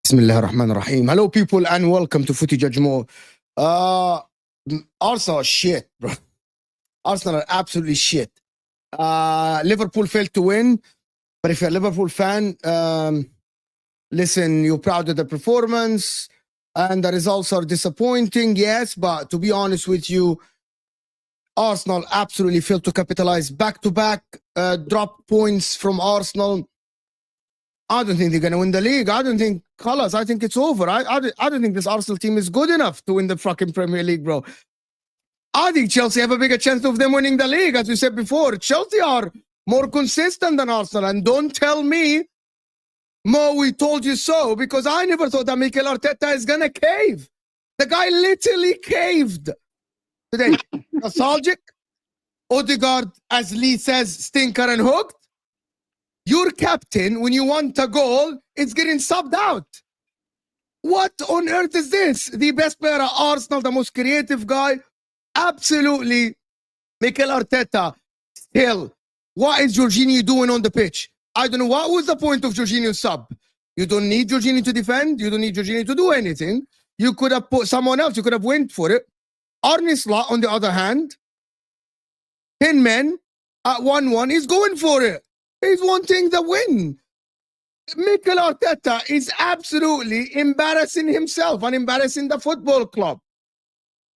Bismillah ar-Rahman ar-Rahim. Hello, people, and welcome to Footy Judge Mo. Arsenal are shit, bro. Arsenal are absolutely shit. Liverpool failed to win, but if you're a Liverpool fan, listen, you're proud of the performance, and the results are disappointing, yes, but to be honest with you, Arsenal absolutely failed to capitalize. Back-to-back drop points from Arsenal. I don't think they're going to win the league. I don't think, Colors, I think it's over. I don't think this Arsenal team is good enough to win the fucking Premier League, bro. I think Chelsea have a bigger chance of them winning the league, as we said before. Chelsea are more consistent than Arsenal. And don't tell me, Mo, we told you so, because I never thought that Mikel Arteta is going to cave. The guy literally caved today. Nostalgic, Odegaard, as Lee says, stinker and hooked. Your captain, when you want a goal, it's getting subbed out. What on earth is this? The best player at Arsenal, the most creative guy. Absolutely. Mikel Arteta. Still, what is Jorginho doing on the pitch? I don't know. What was the point of Jorginho's sub? You don't need Jorginho to defend. You don't need Jorginho to do anything. You could have put someone else. You could have went for it. Arne Slot, on the other hand, 10 men at 1-1. He's going for it. He's wanting the win. Mikel Arteta is absolutely embarrassing himself and embarrassing the football club.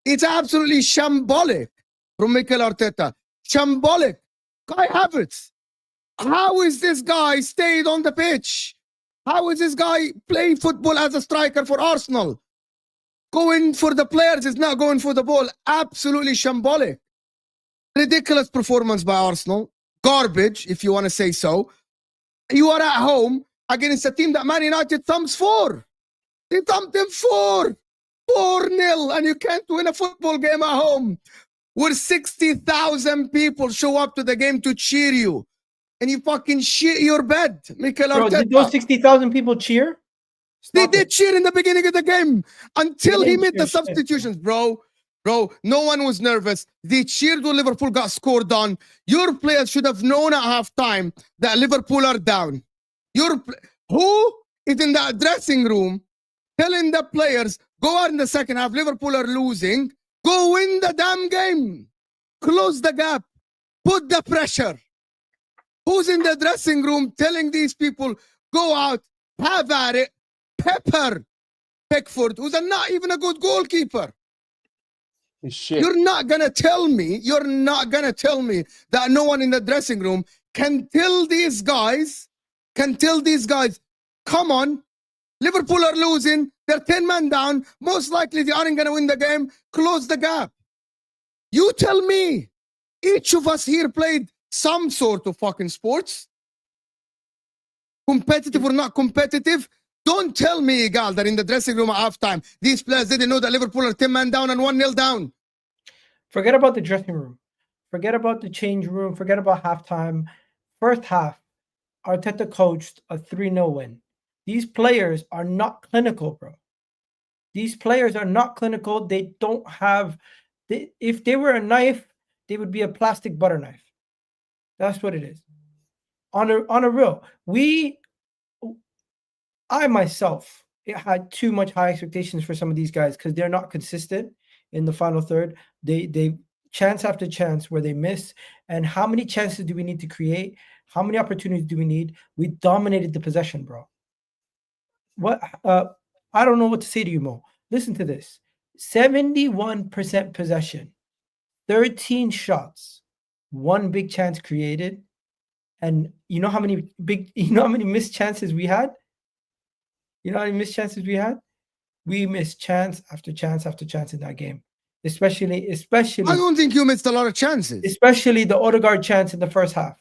It's absolutely shambolic from Mikel Arteta. Shambolic. Kai Havertz. How is this guy stayed on the pitch? How is this guy playing football as a striker for Arsenal? Going for the players is not going for the ball. Absolutely shambolic. Ridiculous performance by Arsenal. Garbage, if you want to say so. You are at home against a team that Man United thumps 4. They thumped them 4-0, and you can't win a football game at home where 60,000 people show up to the game to cheer you, and you fucking shit your bed, Mikel Arteta. Did those 60,000 people cheer? They did cheer in the beginning of the game until he made the substitutions, bro. Bro, no one was nervous. They cheered when Liverpool got scored on. Your players should have known at halftime that Liverpool are down. Who is in that dressing room telling the players, go out in the second half, Liverpool are losing, go win the damn game. Close the gap. Put the pressure. Who's in the dressing room telling these people, go out, have at it, pepper Pickford, who's not even a good goalkeeper. Shit. You're not gonna tell me that no one in the dressing room can tell these guys, come on, Liverpool are losing, they're 10 men down, most likely they aren't gonna win the game, close the gap. You tell me, each of us here played some sort of fucking sports, competitive or not competitive. Don't tell me, Egal, that in the dressing room at halftime, these players didn't know that Liverpool are 10 men down and 1-0 down. Forget about the dressing room. Forget about the change room. Forget about halftime. First half, Arteta coached a 3-0 win. These players are not clinical, bro. These players are not clinical. They don't have... if they were a knife, they would be a plastic butter knife. That's what it is. On a real. I myself had too much high expectations for some of these guys because they're not consistent in the final third. They chance after chance where they miss. And how many chances do we need to create? How many opportunities do we need? We dominated the possession, bro. What? I don't know what to say to you, Mo. Listen to this. 71% possession, 13 shots, 1 big chance created. And you know how many missed chances we had? You know how many missed chances we had? We missed chance after chance after chance in that game. Especially. I don't think you missed a lot of chances. Especially the Odegaard chance in the first half.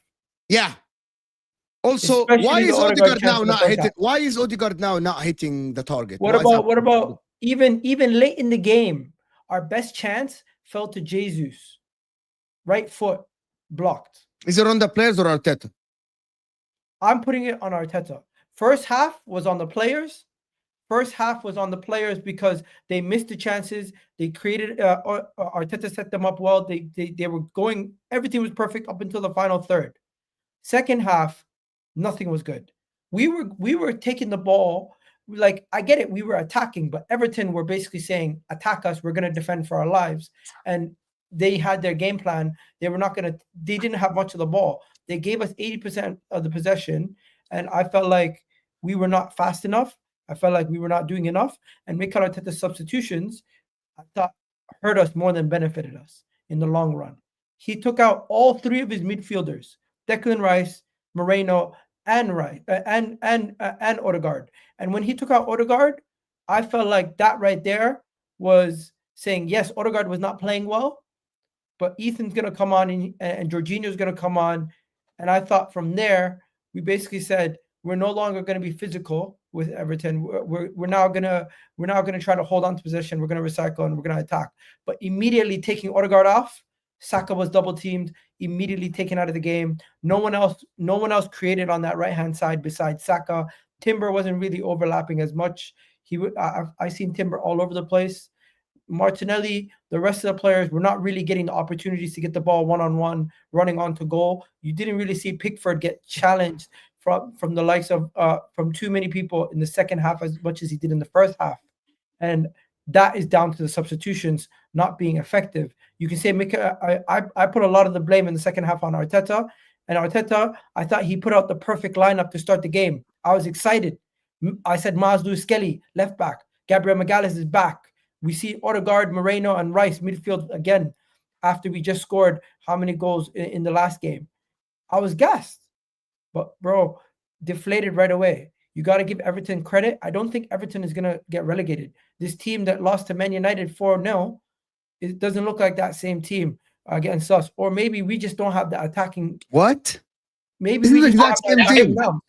Yeah. Also, why is Odegaard now not hitting? Why is Odegaard now not hitting the target? What about even late in the game? Our best chance fell to Jesus. Right foot blocked. Is it on the players or Arteta? I'm putting it on Arteta. First half was on the players. First half was on the players because they missed the chances. They created, Arteta set them up well. They were going, everything was perfect up until the final third. Second half, nothing was good. We were taking the ball like, I get it, we were attacking, but Everton were basically saying, attack us, we're going to defend for our lives. And they had their game plan. They didn't have much of the ball. They gave us 80% of the possession. And I felt like we were not fast enough. I felt like we were not doing enough. And Mikel Arteta's substitutions, I thought, hurt us more than benefited us in the long run. He took out all three of his midfielders, Declan Rice, Moreno, and Odegaard. And when he took out Odegaard, I felt like that right there was saying, yes, Odegaard was not playing well, but Ethan's going to come on and Jorginho's going to come on. And I thought from there, we basically said, we're no longer going to be physical with Everton. We're now going to try to hold on to possession. We're going to recycle and we're going to attack. But immediately taking Odegaard off, Saka was double teamed, immediately taken out of the game. No one else created on that right-hand side besides Saka. Timber wasn't really overlapping as much. I seen Timber all over the place. Martinelli, the rest of the players were not really getting the opportunities to get the ball one-on-one, running onto goal. You didn't really see Pickford get challenged from the likes of from too many people in the second half as much as he did in the first half. And that is down to the substitutions not being effective. You can say, I put a lot of the blame in the second half on Arteta. And Arteta, I thought he put out the perfect lineup to start the game. I was excited. I said Mazlou Skelly, left back. Gabriel Magalhaes is back. We see Odegaard, Moreno, and Rice midfield again after we just scored how many goals in the last game. I was gassed. But, bro, deflated right away. You got to give Everton credit. I don't think Everton is going to get relegated. This team that lost to Man United 4-0, it doesn't look like that same team against us. Or maybe we just don't have the attacking. What? Maybe we just exact don't have same team. now.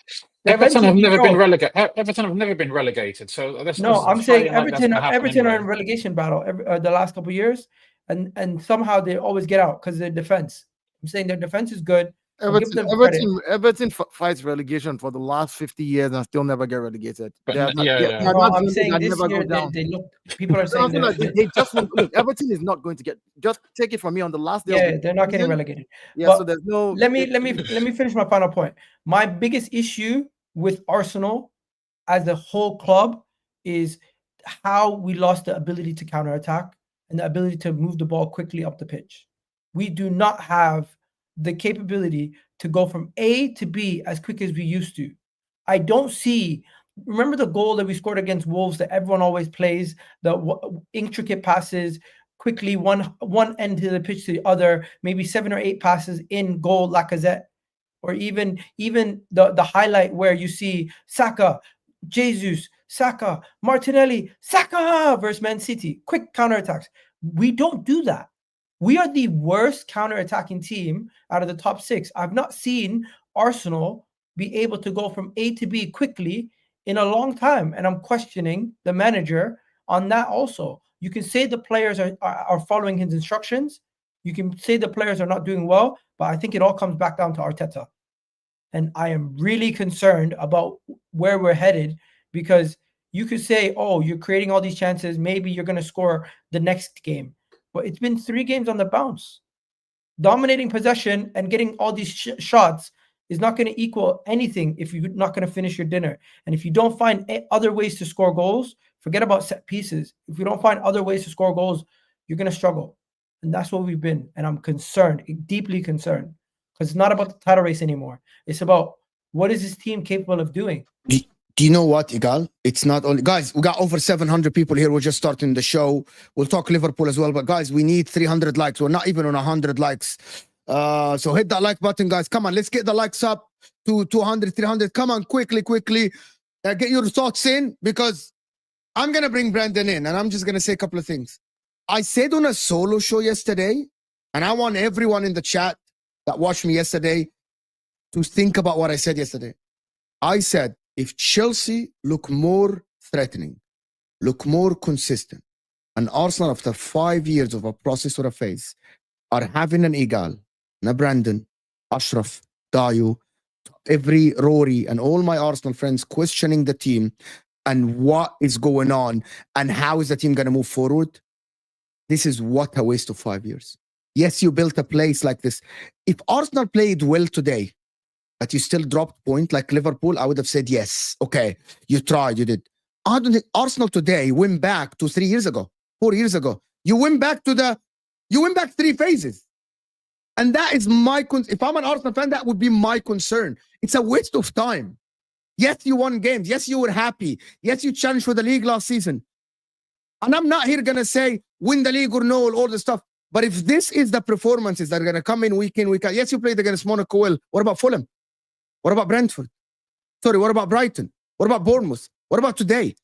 Everton have never been relegated. Everton have never been relegated. So I'm saying Everton are in relegation battle the last couple of years, and somehow they always get out because of their defense. I'm saying their defense is good. Everton fights relegation for the last 50 years and still never get relegated. I'm saying this year they look. People are saying they just won't look. Everton is not going to get. Just take it from me on the last day. Yeah, they're not getting relegated. Yeah, but so there's no. Let me finish my final point. My biggest issue with Arsenal as a whole club is how we lost the ability to counterattack and the ability to move the ball quickly up the pitch. We do not have the capability to go from A to B as quick as we used to. I don't see. Remember the goal that we scored against Wolves that everyone always plays, the intricate passes quickly, one end to the pitch to the other, maybe 7 or 8 passes in goal, Lacazette, or even the highlight where you see Saka, Jesus, Saka, Martinelli, Saka versus Man City, quick counterattacks. We don't do that. We are the worst counter-attacking team out of the top 6. I've not seen Arsenal be able to go from A to B quickly in a long time. And I'm questioning the manager on that also. You can say the players are following his instructions. You can say the players are not doing well, but I think it all comes back down to Arteta. And I am really concerned about where we're headed, because you could say, oh, you're creating all these chances. Maybe you're going to score the next game. But it's been 3 games on the bounce. Dominating possession and getting all these shots is not going to equal anything if you're not going to finish your dinner. And if you don't find other ways to score goals, forget about set pieces. If you don't find other ways to score goals, you're going to struggle. And that's what we've been. And I'm concerned, deeply concerned, because it's not about the title race anymore. It's about what is this team capable of doing. Do you know what, Egal? It's not only... Guys, we got over 700 people here. We're just starting the show. We'll talk Liverpool as well. But guys, we need 300 likes. We're not even on 100 likes. So hit that like button, guys. Come on, let's get the likes up to 200, 300. Come on, quickly. Get your thoughts in, because I'm going to bring Brandon in. And I'm just going to say a couple of things. I said on a solo show yesterday, and I want everyone in the chat that watched me yesterday to think about what I said yesterday. I said, if Chelsea look more threatening, look more consistent, and Arsenal, after 5 years of a process or a phase, are having an Egal, a Brandon, Ashraf, Dayo, every Rory, and all my Arsenal friends questioning the team and what is going on and how is the team going to move forward, this is what a waste of 5 years. Yes, you built a place like this. If Arsenal played well today, but you still dropped point like Liverpool, I would have said, yes, okay, you tried, you did. I don't think Arsenal today went back to 3 years ago, 4 years ago. You went back 3 phases. And that is if I'm an Arsenal fan, that would be my concern. It's a waste of time. Yes, you won games. Yes, you were happy. Yes, you challenged for the league last season. And I'm not here going to say win the league or no, all the stuff. But if this is the performances that are going to come in, week out. Yes, you played against Monaco well. What about Fulham? What about Brentford? Sorry, what about Brighton? What about Bournemouth? What about today?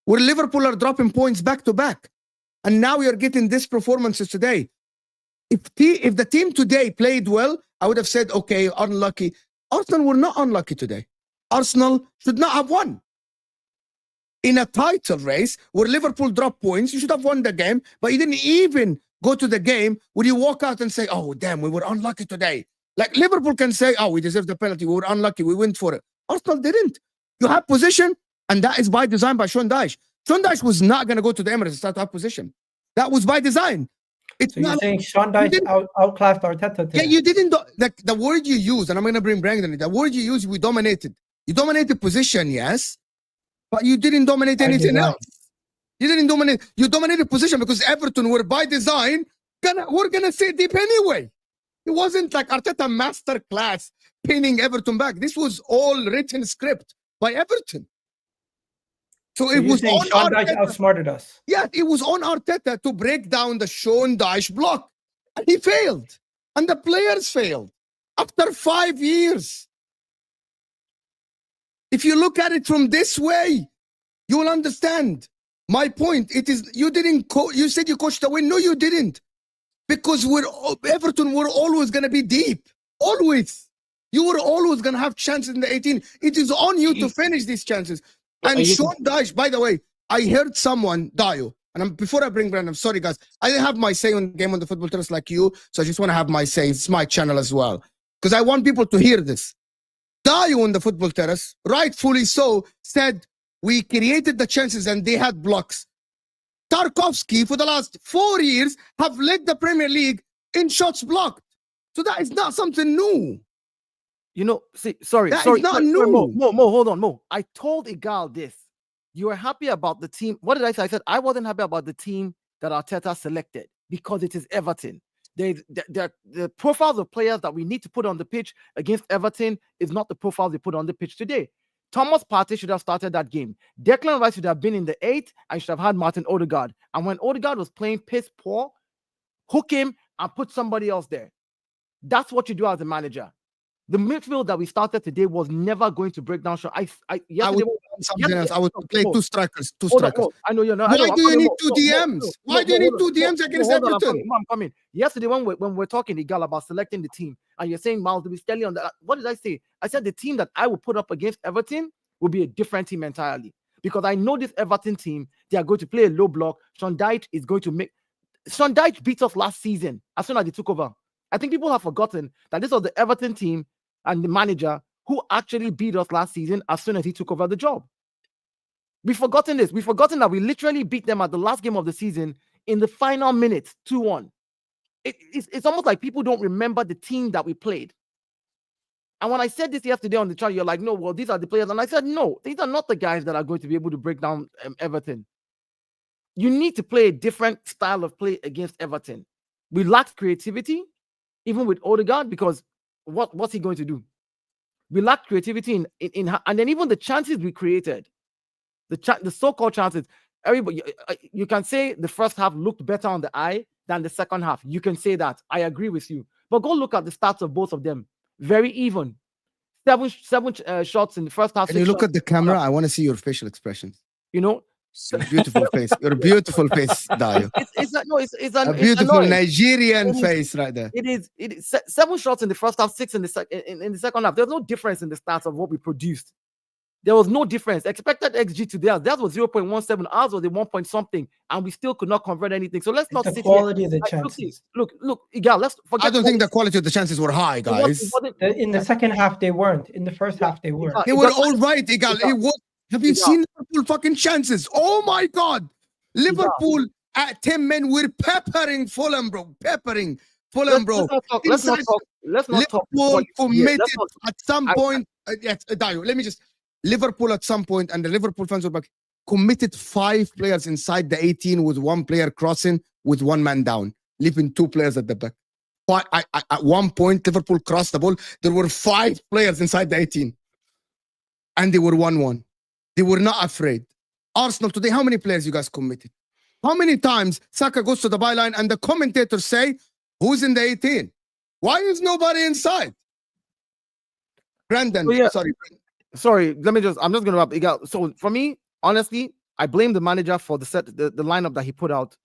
Where Liverpool are dropping points back to back. And now you're getting these performances today. If the team today played well, I would have said, okay, unlucky. Arsenal were not unlucky today. Arsenal should not have won. In a title race where Liverpool dropped points, you should have won the game, but you didn't even go to the game where you walk out and say, oh, damn, we were unlucky today. Like Liverpool can say, oh, we deserve the penalty. We were unlucky. We went for it. Arsenal didn't. You have position, and that is by design by Sean Dyche. Sean Dyche was not going to go to the Emirates to start to have position. That was by design. It's so you're saying Sean Dyche outclassed Arteta today? Yeah, you didn't. The word you use, and I'm going to bring Brandon in. The word you use, we dominated. You dominated position, yes, but you didn't dominate anything else. You didn't dominate. You dominated position because Everton were by design. We're going to sit deep anyway. It wasn't like Arteta master class pinning Everton back. This was all written script by Everton. So it was on Sean Dyche outsmarted us. Yeah, it was on Arteta to break down the Sean Dyche block. And he failed. And the players failed. After 5 years. If you look at it from this way, you will understand. My point, it is, you said you coached the win. No, you didn't. Because Everton were always going to be deep. Always. You were always going to have chances in the 18. It is on you to finish these chances. And Sean Dyche, by the way, I heard someone, Dayo, and before I bring Brandon, I'm sorry, guys. I didn't have my say on Game on the Football Terrace like you, so I just want to have my say. It's my channel as well. Because I want people to hear this. Dayo on the Football Terrace, rightfully so, said, we created the chances and they had blocks. Tarkovsky, for the last 4 years, have led the Premier League in shots blocked. So that is not something new. You know, sorry. Is not new. Mo, hold on, Mo. I told Egal this. You were happy about the team. What did I say? I said I wasn't happy about the team that Arteta selected because it is Everton. The profiles of players that we need to put on the pitch against Everton is not the profiles they put on the pitch today. Thomas Partey should have started that game. Declan Rice should have been in the 8th and should have had Martin Odegaard. And when Odegaard was playing piss poor, hook him and put somebody else there. That's what you do as a manager. The midfield that we started today was never going to break down. I would play two strikers. I know you're not. Why do you need two DMs? Why do you need two DMs against Everton? I'm coming. Yesterday when we're talking, Egal, about selecting the team, and you're saying Miles to be steady on that. What did I say? I said the team that I will put up against Everton will be a different team entirely. Because I know this Everton team, they are going to play a low block. Sean Dyche is going to make... Sean Dyche beat us last season as soon as he took over. I think people have forgotten that this was the Everton team and the manager who actually beat us last season as soon as he took over the job. We've forgotten this. We've forgotten that we literally beat them at the last game of the season in the final minutes, 2-1. It's almost like people don't remember the team that we played. And when I said this yesterday on the channel, you're like, no, well, these are the players. And I said, no, these are not the guys that are going to be able to break down Everton. You need to play a different style of play against Everton. We lacked creativity, even with Odegaard, because what's he going to do? We lacked creativity and then even the chances we created, the so-called chances. Everybody, you can say the first half looked better on the eye than the second half. You can say that. I agree with you. But go look at the stats of both of them. Very even. Seven shots in the first half. Can you look at the camera? I want to see your facial expressions. You know, your beautiful face. Your beautiful face, Dayo. It's a beautiful Nigerian face right there. It is 7 shots in the first half, 6 in the second half. There's no difference in the stats of what we produced. There was no difference. Expected XG to theirs. That was 0.17. Ours was a 1 point something, and we still could not convert anything. So let's not the quality of the chances. Look, Egal, let's forget. I don't think the quality of the chances were high, guys. In the second half, they weren't. In the first half, they were. They were all right, Egal. Have you seen Liverpool fucking chances? Oh my God. Liverpool at 10 men were peppering Fulham, bro. Peppering Fulham, bro. Let's not talk. Liverpool committed at some point. Yes, Dayo, let me just... Liverpool at some point, and the Liverpool fans were back, committed 5 players inside the 18 with 1 player crossing with 1 man down, leaving 2 players at the back. At one point, Liverpool crossed the ball. There were 5 players inside the 18. And they were 1-1. They were not afraid. Arsenal today, how many players you guys committed? How many times Saka goes to the byline and the commentators say, who's in the 18? Why is nobody inside? Brandon, Sorry, I'm just going to wrap Egal. So for me, honestly, I blame the manager for the lineup that he put out.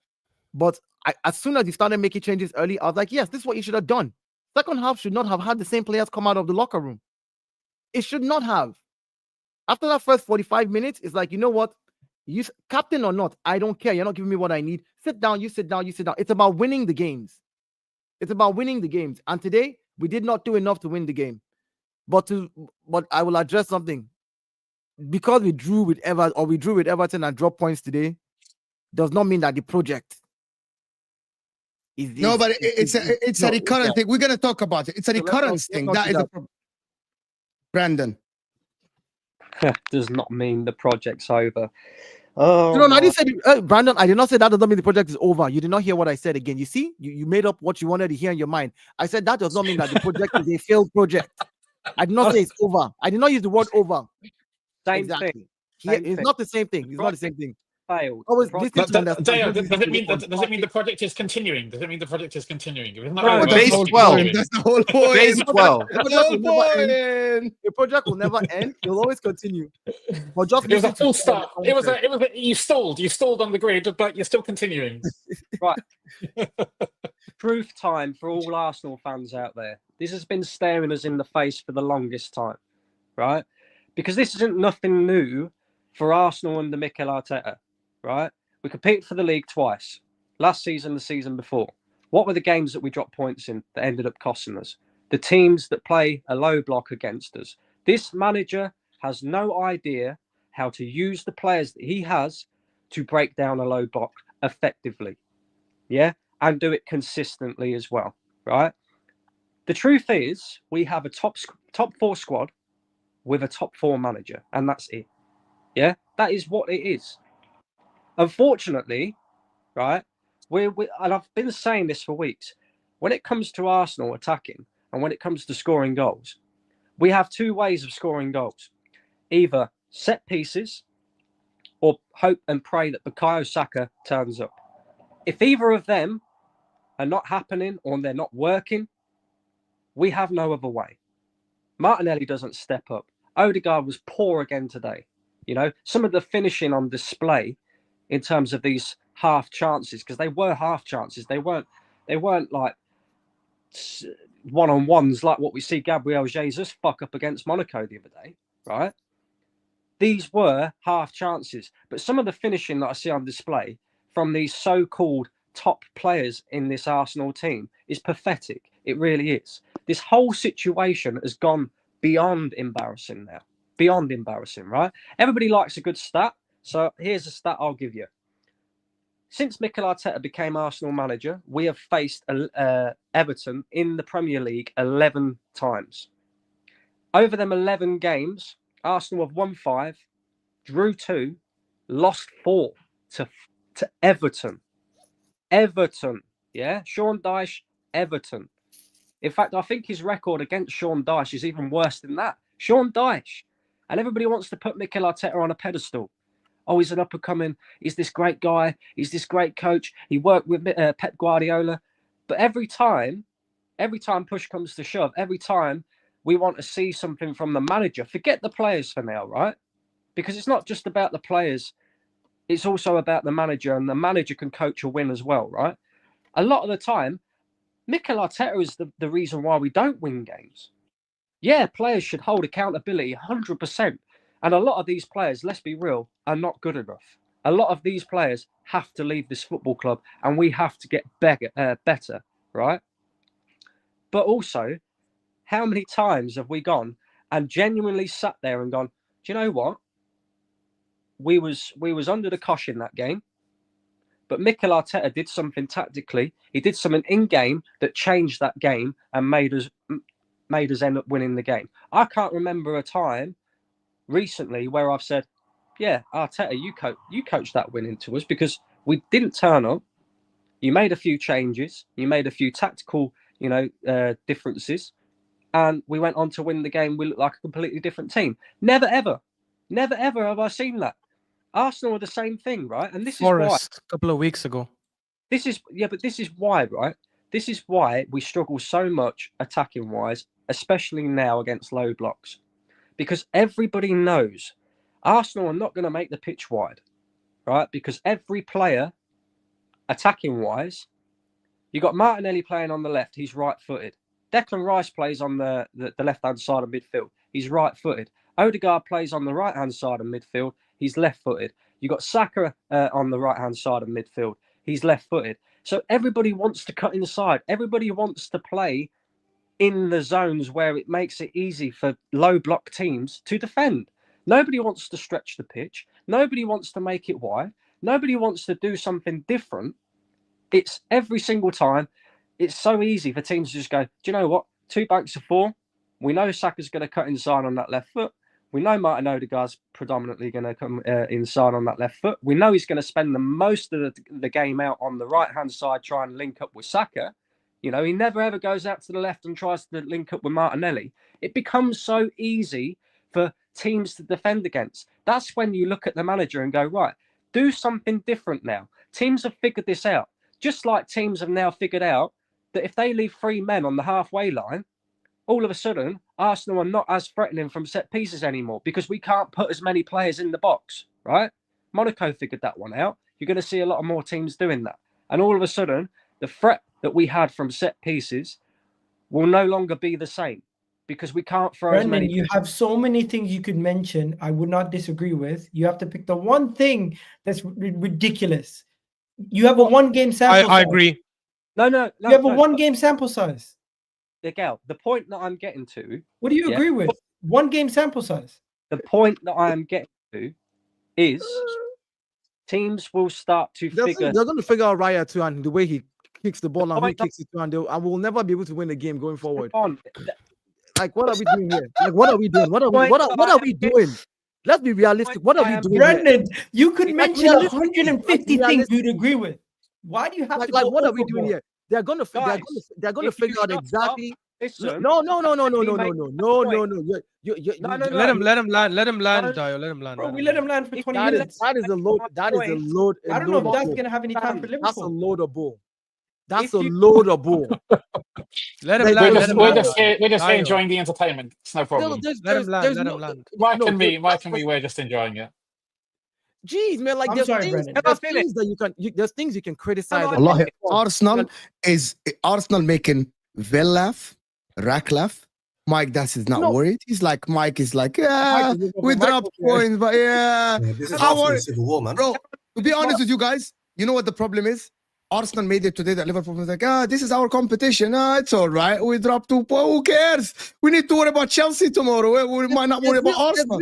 But as soon as he started making changes early, I was like, yes, this is what you should have done. Second half should not have had the same players come out of the locker room. It should not have. After that first 45 minutes, it's like, you know what? You captain or not, I don't care. You're not giving me what I need. Sit down, you sit down, you sit down. It's about winning the games. It's about winning the games. And today, we did not do enough to win the game. But I will address something. Because we drew with Everton and dropped points today, does not mean that the project is this. No, but it's a recurrent thing. We're gonna talk about it. It's a recurrence thing. That is a problem. Brandon. Does not mean the project's over. No, I didn't say Brandon. I did not say that does not mean the project is over. You did not hear what I said again. You see, you made up what you wanted to hear in your mind. I said that does not mean that the project is a failed project. I did not say it's over. I did not use the word over. Same thing. It's not the same thing. It's not the same thing. Failed. Dayo, does it mean the project is continuing? Does it mean the project is continuing? No, That's the whole point. That's the whole point. Phase 12. The project will never end. It will always continue. But just it was a full start. You stalled on the grid, but you're still continuing. Right. Proof time for all Arsenal fans out there. This has been staring us in the face for the longest time, right? Because this isn't nothing new for Arsenal under Mikel Arteta, right? We competed for the league twice. Last season, the season before. What were the games that we dropped points in that ended up costing us? The teams that play a low block against us. This manager has no idea how to use the players that he has to break down a low block effectively. Yeah? And do it consistently as well, right? The truth is, we have a top 4 squad with a top 4 manager, and that's it. Yeah, that is what it is. Unfortunately, right, and I've been saying this for weeks, when it comes to Arsenal attacking and when it comes to scoring goals, we have 2 ways of scoring goals. Either set pieces or hope and pray that Bukayo Saka turns up. If either of them are not happening or they're not working, we have no other way. Martinelli doesn't step up. Odegaard was poor again today. You know, some of the finishing on display in terms of these half chances, because they were half chances. They weren't like one-on-ones like what we see Gabriel Jesus fuck up against Monaco the other day, right? These were half chances. But some of the finishing that I see on display from these so-called top players in this Arsenal team is pathetic. It really is. This whole situation has gone beyond embarrassing now. Beyond embarrassing, right? Everybody likes a good stat. So here's a stat I'll give you. Since Mikel Arteta became Arsenal manager, we have faced Everton in the Premier League 11 times. Over them 11 games, Arsenal have won 5, drew 2, lost 4 to Everton. Everton, yeah? Sean Dyche, Everton. In fact, I think his record against Sean Dyche is even worse than that. Sean Dyche. And everybody wants to put Mikel Arteta on a pedestal. Oh, he's an up-and-coming, he's this great guy, he's this great coach. He worked with Pep Guardiola. But every time push comes to shove, every time we want to see something from the manager, forget the players for now, right? Because it's not just about the players. It's also about the manager, and the manager can coach a win as well, right? A lot of the time, Mikel Arteta is the reason why we don't win games. Yeah, players should hold accountability 100%. And a lot of these players, let's be real, are not good enough. A lot of these players have to leave this football club, and we have to get better, right? But also, how many times have we gone and genuinely sat there and gone, do you know what? We was under the cosh in that game, but Mikel Arteta did something tactically. He did something in game that changed that game and made us end up winning the game. I can't remember a time recently where I've said, yeah, Arteta, you coached that win into us because we didn't turn up. You made a few changes. You made a few tactical, differences, and we went on to win the game. We looked like a completely different team. Never ever have I seen that. Arsenal are the same thing, right? And this Forest, is why. a couple of weeks ago. This is why, right? This is why we struggle so much attacking wise, especially now against low blocks, because everybody knows Arsenal are not going to make the pitch wide, right? Because every player, attacking wise, you got Martinelli playing on the left, he's right-footed. Declan Rice plays on the left-hand side of midfield, he's right-footed. Odegaard plays on the right-hand side of midfield, he's left-footed. You got Saka on the right-hand side of midfield, he's left-footed. So everybody wants to cut inside. Everybody wants to play in the zones where it makes it easy for low block teams to defend. Nobody wants to stretch the pitch. Nobody wants to make it wide. Nobody wants to do something different. It's every single time. It's so easy for teams to just go, do you know what? 2 banks of 4. We know Saka's going to cut inside on that left foot. We know Martin Odegaard's predominantly going to come inside on that left foot. We know he's going to spend the most of the game out on the right-hand side trying to link up with Saka. You know, he never ever goes out to the left and tries to link up with Martinelli. It becomes so easy for teams to defend against. That's when you look at the manager and go, right, do something different now. Teams have figured this out. Just like teams have now figured out that if they leave 3 men on the halfway line, all of a sudden, Arsenal are not as threatening from set pieces anymore because we can't put as many players in the box, right? Monaco figured that one out. You're going to see a lot of more teams doing that. And all of a sudden, the threat that we had from set pieces will no longer be the same because we can't throw as many. You have so many things you could mention I would not disagree with. You have to pick the one thing that's ridiculous. You have a 1-game sample size. I agree. No. You have a 1-game sample size. Egal, the point that I'm getting to. What do you agree with? 1-game sample size. The point that I am getting to is teams will start to figure. They're going to figure out Raya too, and the way he kicks the ball and who he kicks it to, and will never be able to win the game going forward. Like, what are we doing here? Like, what are we doing? What are we doing? Let's be realistic. What are we doing? Brendan, you could mention 150 things you'd agree with. Why do you have to like what are we doing here? They're gonna figure out exactly. No. Let him land, Dayo. Let him land. Bro, we let him land for 20 minutes. That is a load. I don't know if that's gonna have any time for Liverpool. That's a load of bull. That's a load of bull. Let him land. We're just here enjoying the entertainment. It's no problem. Let him land. Mike and me, we're just enjoying it. Jeez, man, like there's things you can criticize. Allah, Arsenal making Well laugh, Rack laugh. Mike Das is not worried. Mike is like, yeah, we dropped points, but yeah. This is Arsenal Civil War, man. Bro, to be honest with you guys, you know what the problem is? Arsenal made it today that Liverpool was like, this is our competition. It's all right. We dropped 2 points. Who cares? We need to worry about Chelsea tomorrow. We might not worry about Arsenal.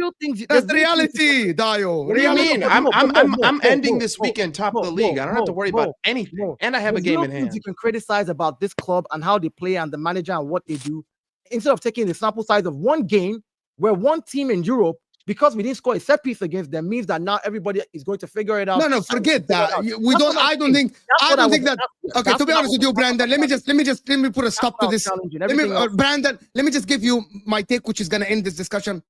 That's the reality, Dayo. What do you mean? I'm ending this weekend top of the league. I don't have to worry about anything. And I have a game in hand. You can criticize about this club and how they play and the manager and what they do, instead of taking the sample size of one game where one team in Europe, because we didn't score a set piece againut them, means that now everybody is going to figure it out. No, forget that. I don't think that. Okay, to be honest with you, Brandon, let me put a stop to this. Brandon, let me just give you my take, which is going to end this discussion.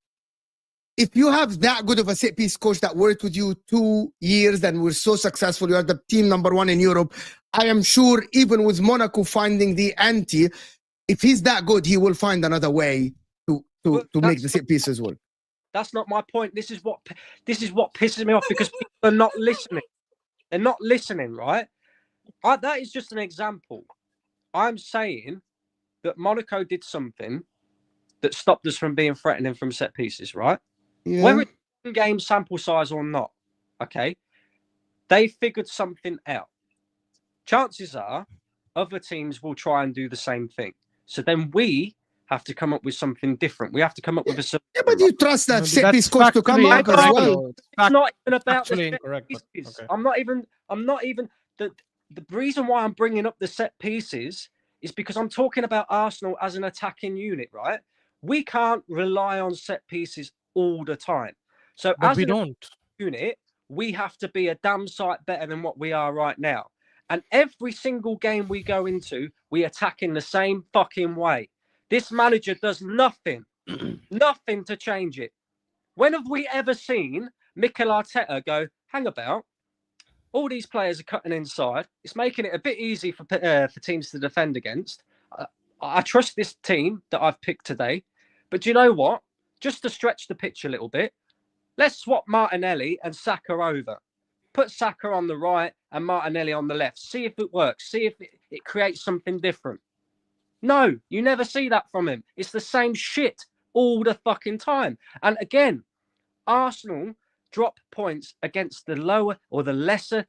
If you have that good of a set piece coach that worked with you 2 years and we're so successful, you are the team #1 in Europe. I am sure even with Monaco finding the anti, if he's that good, he will find another way to make the set pieces work. That's not my point. This is what pisses me off because people are not listening. They're not listening, right? That is just an example. I'm saying that Monaco did something that stopped us from being threatening from set pieces, right? Yeah. Whether it's in-game sample size or not, okay? They figured something out. Chances are other teams will try and do the same thing. So then we have to come up with something different. We have to come up with a solution. Yeah, but you trust that set piece coach to come up as well. It's not even about the set incorrect, pieces. Okay. I'm not even the reason why I'm bringing up the set pieces is because I'm talking about Arsenal as an attacking unit, right? We can't rely on set pieces all the time. So But we don't. unit, we have to be a damn sight better than what we are right now. And every single game we go into, we attack in the same fucking way. This manager does nothing, nothing to change it. When have we ever seen Mikel Arteta go, hang about, all these players are cutting inside. It's making it a bit easy for teams to defend against. I trust this team that I've picked today. But do you know what? Just to stretch the pitch a little bit, let's swap Martinelli and Saka over. Put Saka on the right and Martinelli on the left. See if it works. See if it creates something different. No, you never see that from him. It's the same shit all the fucking time. And again, Arsenal drop points against the lower or the lesser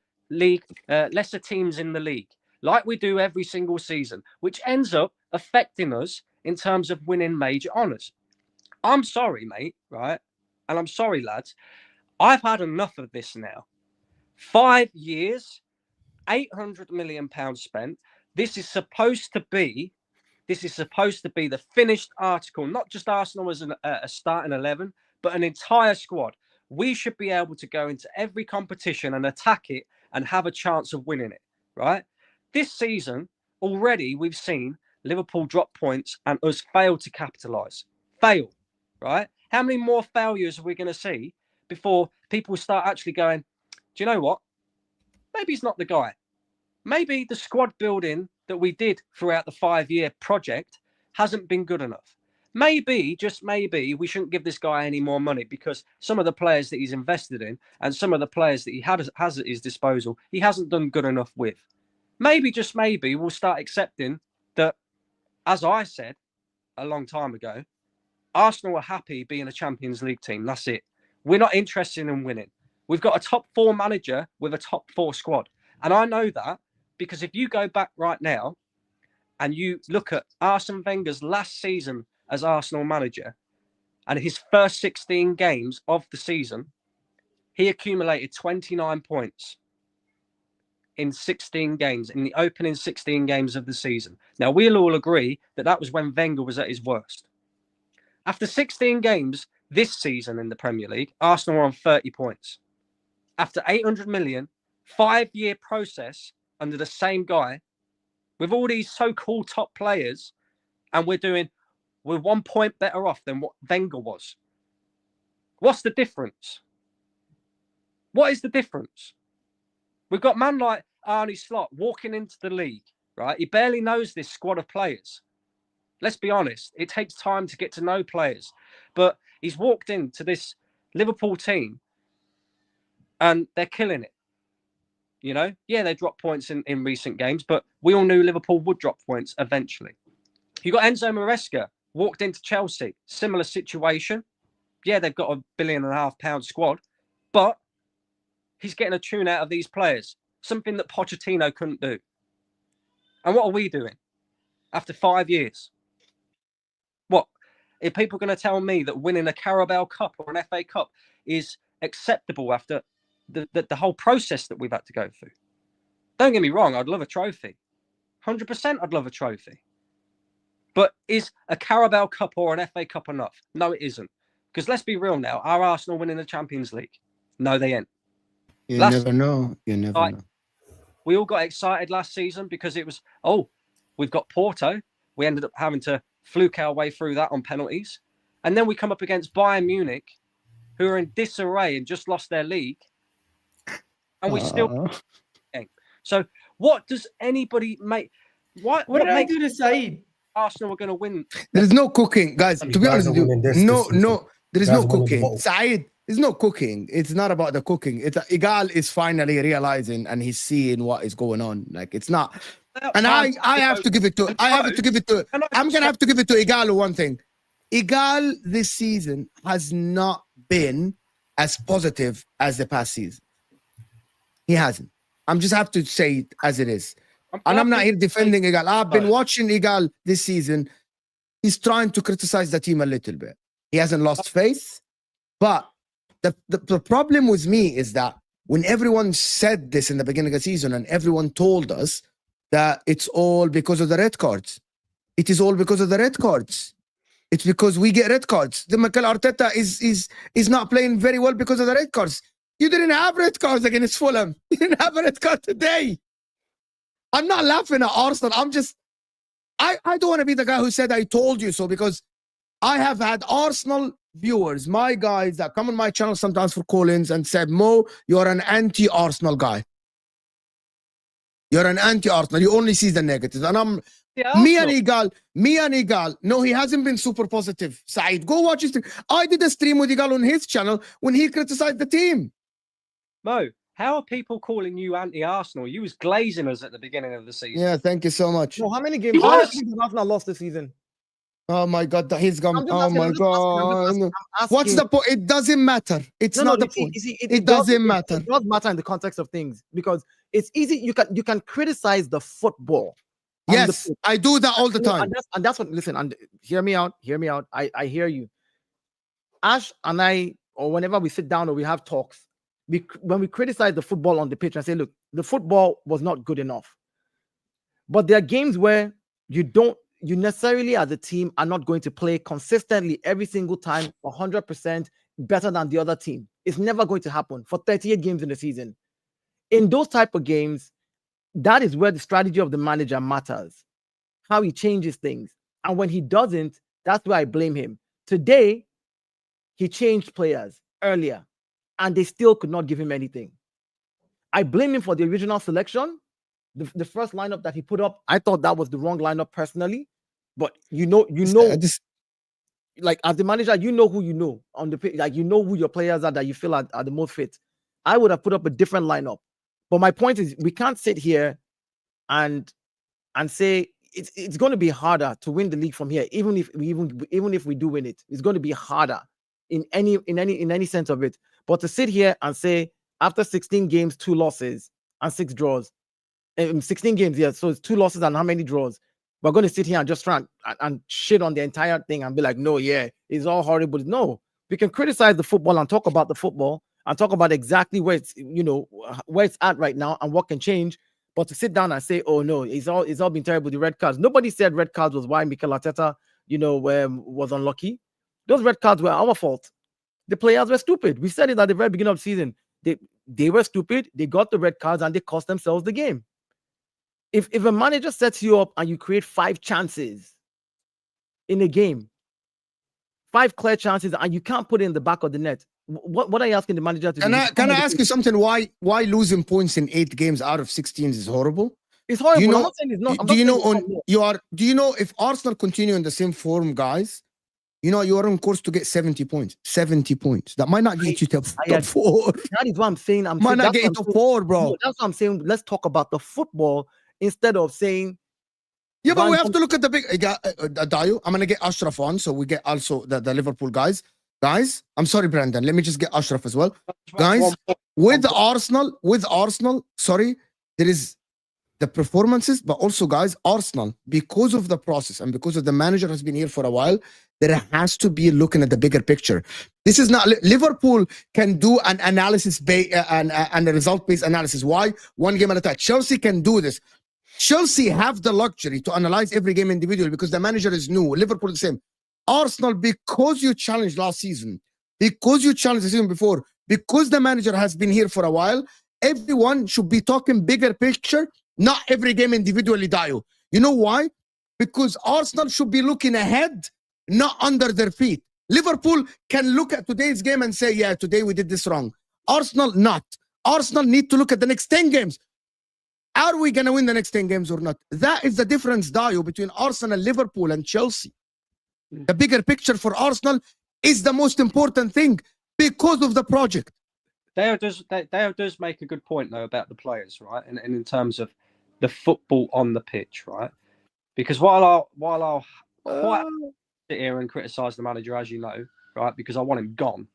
teams in the league, like we do every single season, which ends up affecting us in terms of winning major honours. I'm sorry, mate, right? And I'm sorry, lads. I've had enough of this now. 5 years, £800 million spent. This is supposed to be the finished article, not just Arsenal as a starting 11, but an entire squad. We should be able to go into every competition and attack it and have a chance of winning it, right? This season, already we've seen Liverpool drop points and us fail to capitalise. Fail, right? How many more failures are we going to see before people start actually going, do you know what? Maybe he's not the guy. Maybe the squad building that we did throughout the 5-year project hasn't been good enough. Maybe, just maybe, we shouldn't give this guy any more money because some of the players that he's invested in and some of the players that he has at his disposal, he hasn't done good enough with. Maybe, just maybe, we'll start accepting that, as I said a long time ago, Arsenal are happy being a Champions League team. That's it. We're not interested in winning. We've got a top 4 manager with a top 4 squad. And I know that because if you go back right now and you look at Arsene Wenger's last season as Arsenal manager and his first 16 games of the season, he accumulated 29 points in 16 games, in the opening 16 games of the season. Now, we'll all agree that that was when Wenger was at his worst. After 16 games this season in the Premier League, Arsenal are on 30 points. After 800 million, 5-year process under the same guy, with all these so-called top players, and we're 1 point better off than what Wenger was. What's the difference? What is the difference? We've got a man like Arne Slot walking into the league, right? He barely knows this squad of players. Let's be honest. It takes time to get to know players. But he's walked into this Liverpool team and they're killing it. You know? Yeah, they dropped points in recent games, but we all knew Liverpool would drop points eventually. You got Enzo Maresca, walked into Chelsea. Similar situation. Yeah, they've got £1.5 billion squad, but he's getting a tune out of these players. Something that Pochettino couldn't do. And what are we doing after 5 years? What? Are people going to tell me that winning a Carabao Cup or an FA Cup is acceptable after the whole process that we've had to go through? Don't get me wrong, I'd love a trophy. 100% I'd love a trophy. But is a Carabao Cup or an FA Cup enough? No, it isn't. Because let's be real now, are Arsenal winning the Champions League? No, they ain't. You never know. You never know. We all got excited last season because it was, we've got Porto. We ended up having to fluke our way through that on penalties. And then we come up against Bayern Munich, who are in disarray and just lost their league. And we still... So what does anybody make... What did I do to Saeed? Arsenal are going to win. There is no cooking, guys. To be honest with you, there is no cooking. Saeed, there's no cooking. It's not about the cooking. Egal is finally realizing and he's seeing what is going on. Like, it's not. And I have to give it to. I'm gonna have to give it to Egal one thing. Egal this season has not been as positive as the past season. He hasn't. I'm just have to say it as it is. And I'm not here defending Egal. I've been watching Egal this season. He's trying to criticize the team a little bit. He hasn't lost faith. But the problem with me is that when everyone said this in the beginning of the season and everyone told us that it's all because of the red cards. It is all because of the red cards. It's because we get red cards. The Mikel Arteta is not playing very well because of the red cards. You didn't have red cards against Fulham. You didn't have a red card today. I'm not laughing at Arsenal. I don't want to be the guy who said I told you so, because I have had Arsenal viewers, my guys that come on my channel sometimes for call-ins and said, Mo, you're an anti-Arsenal guy. You're an anti-Arsenal. You only see the negatives. And I'm me and Egal. No, he hasn't been super positive. Saeed, go watch his stream. I did a stream with Egal on his channel when he criticized the team. Mo, how are people calling you anti-Arsenal? You was glazing us at the beginning of the season. Yeah, thank you so much. So how many games has Arsenal lost this season? Oh my God, he's gone. Oh asking, my God. What's the point? It doesn't matter. It's not the point. It doesn't matter. It does matter in the context of things, because it's easy. You can criticize the football. Yes, I do that all the time. And that's what. Listen, and hear me out. Hear me out. I hear you. Ash and I, or whenever we sit down or we have talks, when we criticize the football on the pitch and say, look, the football was not good enough. But there are games where you necessarily as a team are not going to play consistently every single time 100% better than the other team. It's never going to happen for 38 games in the season. In those type of games, that is where the strategy of the manager matters, how he changes things. And when he doesn't, that's where I blame him. Today, he changed players earlier, and they still could not give him anything. I blame him for the original selection. The first lineup that he put up, I thought that was the wrong lineup personally. But like as the manager, you know who you know on the pitch, like you know who your players are that you feel are the most fit. I would have put up a different lineup. But my point is, we can't sit here and say it's going to be harder to win the league from here, even if we do win it. It's going to be harder in any sense of it. But to sit here and say after 16 games, 2 losses and 6 draws, 16 games, yeah, so it's 2 losses and how many draws? We're going to sit here and just try and shit on the entire thing and be like, no, yeah, it's all horrible. No, we can criticize the football and talk about the football and talk about exactly where it's, where it's at right now and what can change. But to sit down and say, oh no, it's all been terrible. The red cards. Nobody said red cards was why Mikel Arteta, was unlucky. Those red cards were our fault. The players were stupid. We said it at the very beginning of the season. They were stupid. They got the red cards and they cost themselves the game. If a manager sets you up and you create 5 chances in a game, 5 clear chances, and you can't put it in the back of the net, what are you asking the manager to do? Can I ask you something? Why losing points in 8 games out of 16 is horrible? It's horrible. I'm not saying it's not. Do you know if Arsenal continue in the same form, guys? You are on course to get 70 points. 70 points. That might not get you to top 4. That is what I'm saying. Might not get you to 4, bro. No, that's what I'm saying. Let's talk about the football instead of saying. Yeah, but we have to look at the big Dayo. I'm gonna get Ashraf on, so we get also the Liverpool guys. Guys, I'm sorry, Brandon. Let me just get Ashraf as well. Guys, with Arsenal, sorry, there is the performances, but also, guys, Arsenal, because of the process and because of the manager has been here for a while, there has to be looking at the bigger picture. This is not Liverpool can do an analysis and a result-based analysis. Why? One game at a time. Chelsea can do this. Chelsea have the luxury to analyze every game individually because the manager is new. Liverpool the same. Arsenal, because you challenged last season, because you challenged the season before, because the manager has been here for a while, everyone should be talking bigger picture, not every game individually, Dayo. You know why? Because Arsenal should be looking ahead, not under their feet. Liverpool can look at today's game and say, yeah, today we did this wrong. Arsenal, not. Arsenal need to look at the next 10 games. Are we going to win the next 10 games or not? That is the difference, Dayo, between Arsenal, Liverpool, and Chelsea. The bigger picture for Arsenal is the most important thing because of the project. Dayo does make a good point, though, about the players, right? And in terms of the football on the pitch, right? Because while I'll quite sit here and criticise the manager, as you know, right? Because I want him gone,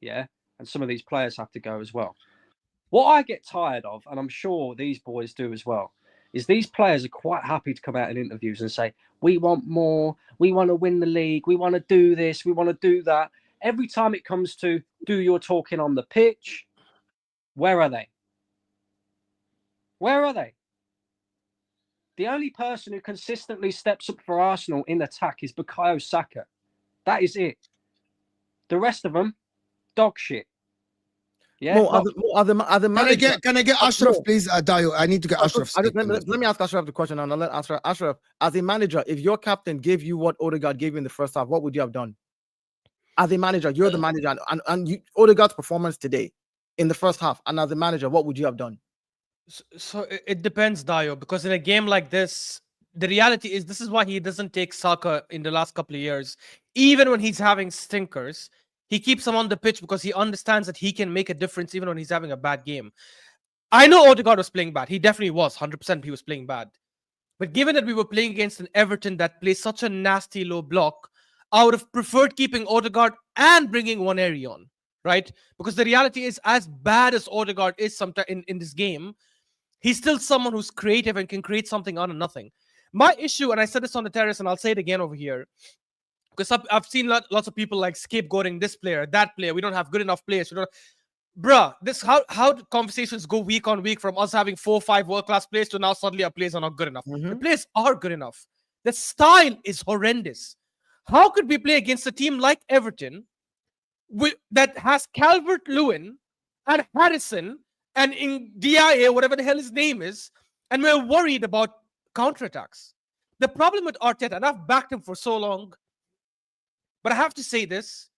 yeah? And some of these players have to go as well. What I get tired of, and I'm sure these boys do as well, is these players are quite happy to come out in interviews and say, we want more, we want to win the league, we want to do this, we want to do that. Every time it comes to do your talking on the pitch, where are they? Where are they? The only person who consistently steps up for Arsenal in attack is Bukayo Saka. That is it. The rest of them, dog shit. Yeah, Mo, no, are the manager? Can I get Ashraf, please, Dayo? I need to get Ashraf. Let me ask Ashraf the question, and I'll let Ashraf, as a manager, if your captain gave you what Odegaard gave you in the first half, what would you have done? As a manager, you're the manager, and you, Odegaard's performance today in the first half, and as a manager, what would you have done? So it depends, Dayo, because in a game like this, the reality is this is why he doesn't take Saka in the last couple of years. Even when he's having stinkers, he keeps him on the pitch because he understands that he can make a difference even when he's having a bad game. I know Odegaard was playing bad. He definitely was. 100% he was playing bad. But given that we were playing against an Everton that plays such a nasty low block, I would have preferred keeping Odegaard and bringing Waneri on, right? Because the reality is, as bad as Odegaard is sometimes in this game, he's still someone who's creative and can create something out of nothing. My issue, and I said this on the terrace, and I'll say it again over here, because I've seen lots of people like scapegoating this player, that player. We don't have good enough players. We don't. Bruh, this how do conversations go week on week from us having 4 or 5 world-class players to now suddenly our players are not good enough. The players are good enough. The style is horrendous. How could we play against a team like Everton that has Calvert-Lewin and Harrison and in DIA, whatever the hell his name is, and we're worried about counterattacks? The problem with Arteta, and I've backed him for so long, but I have to say this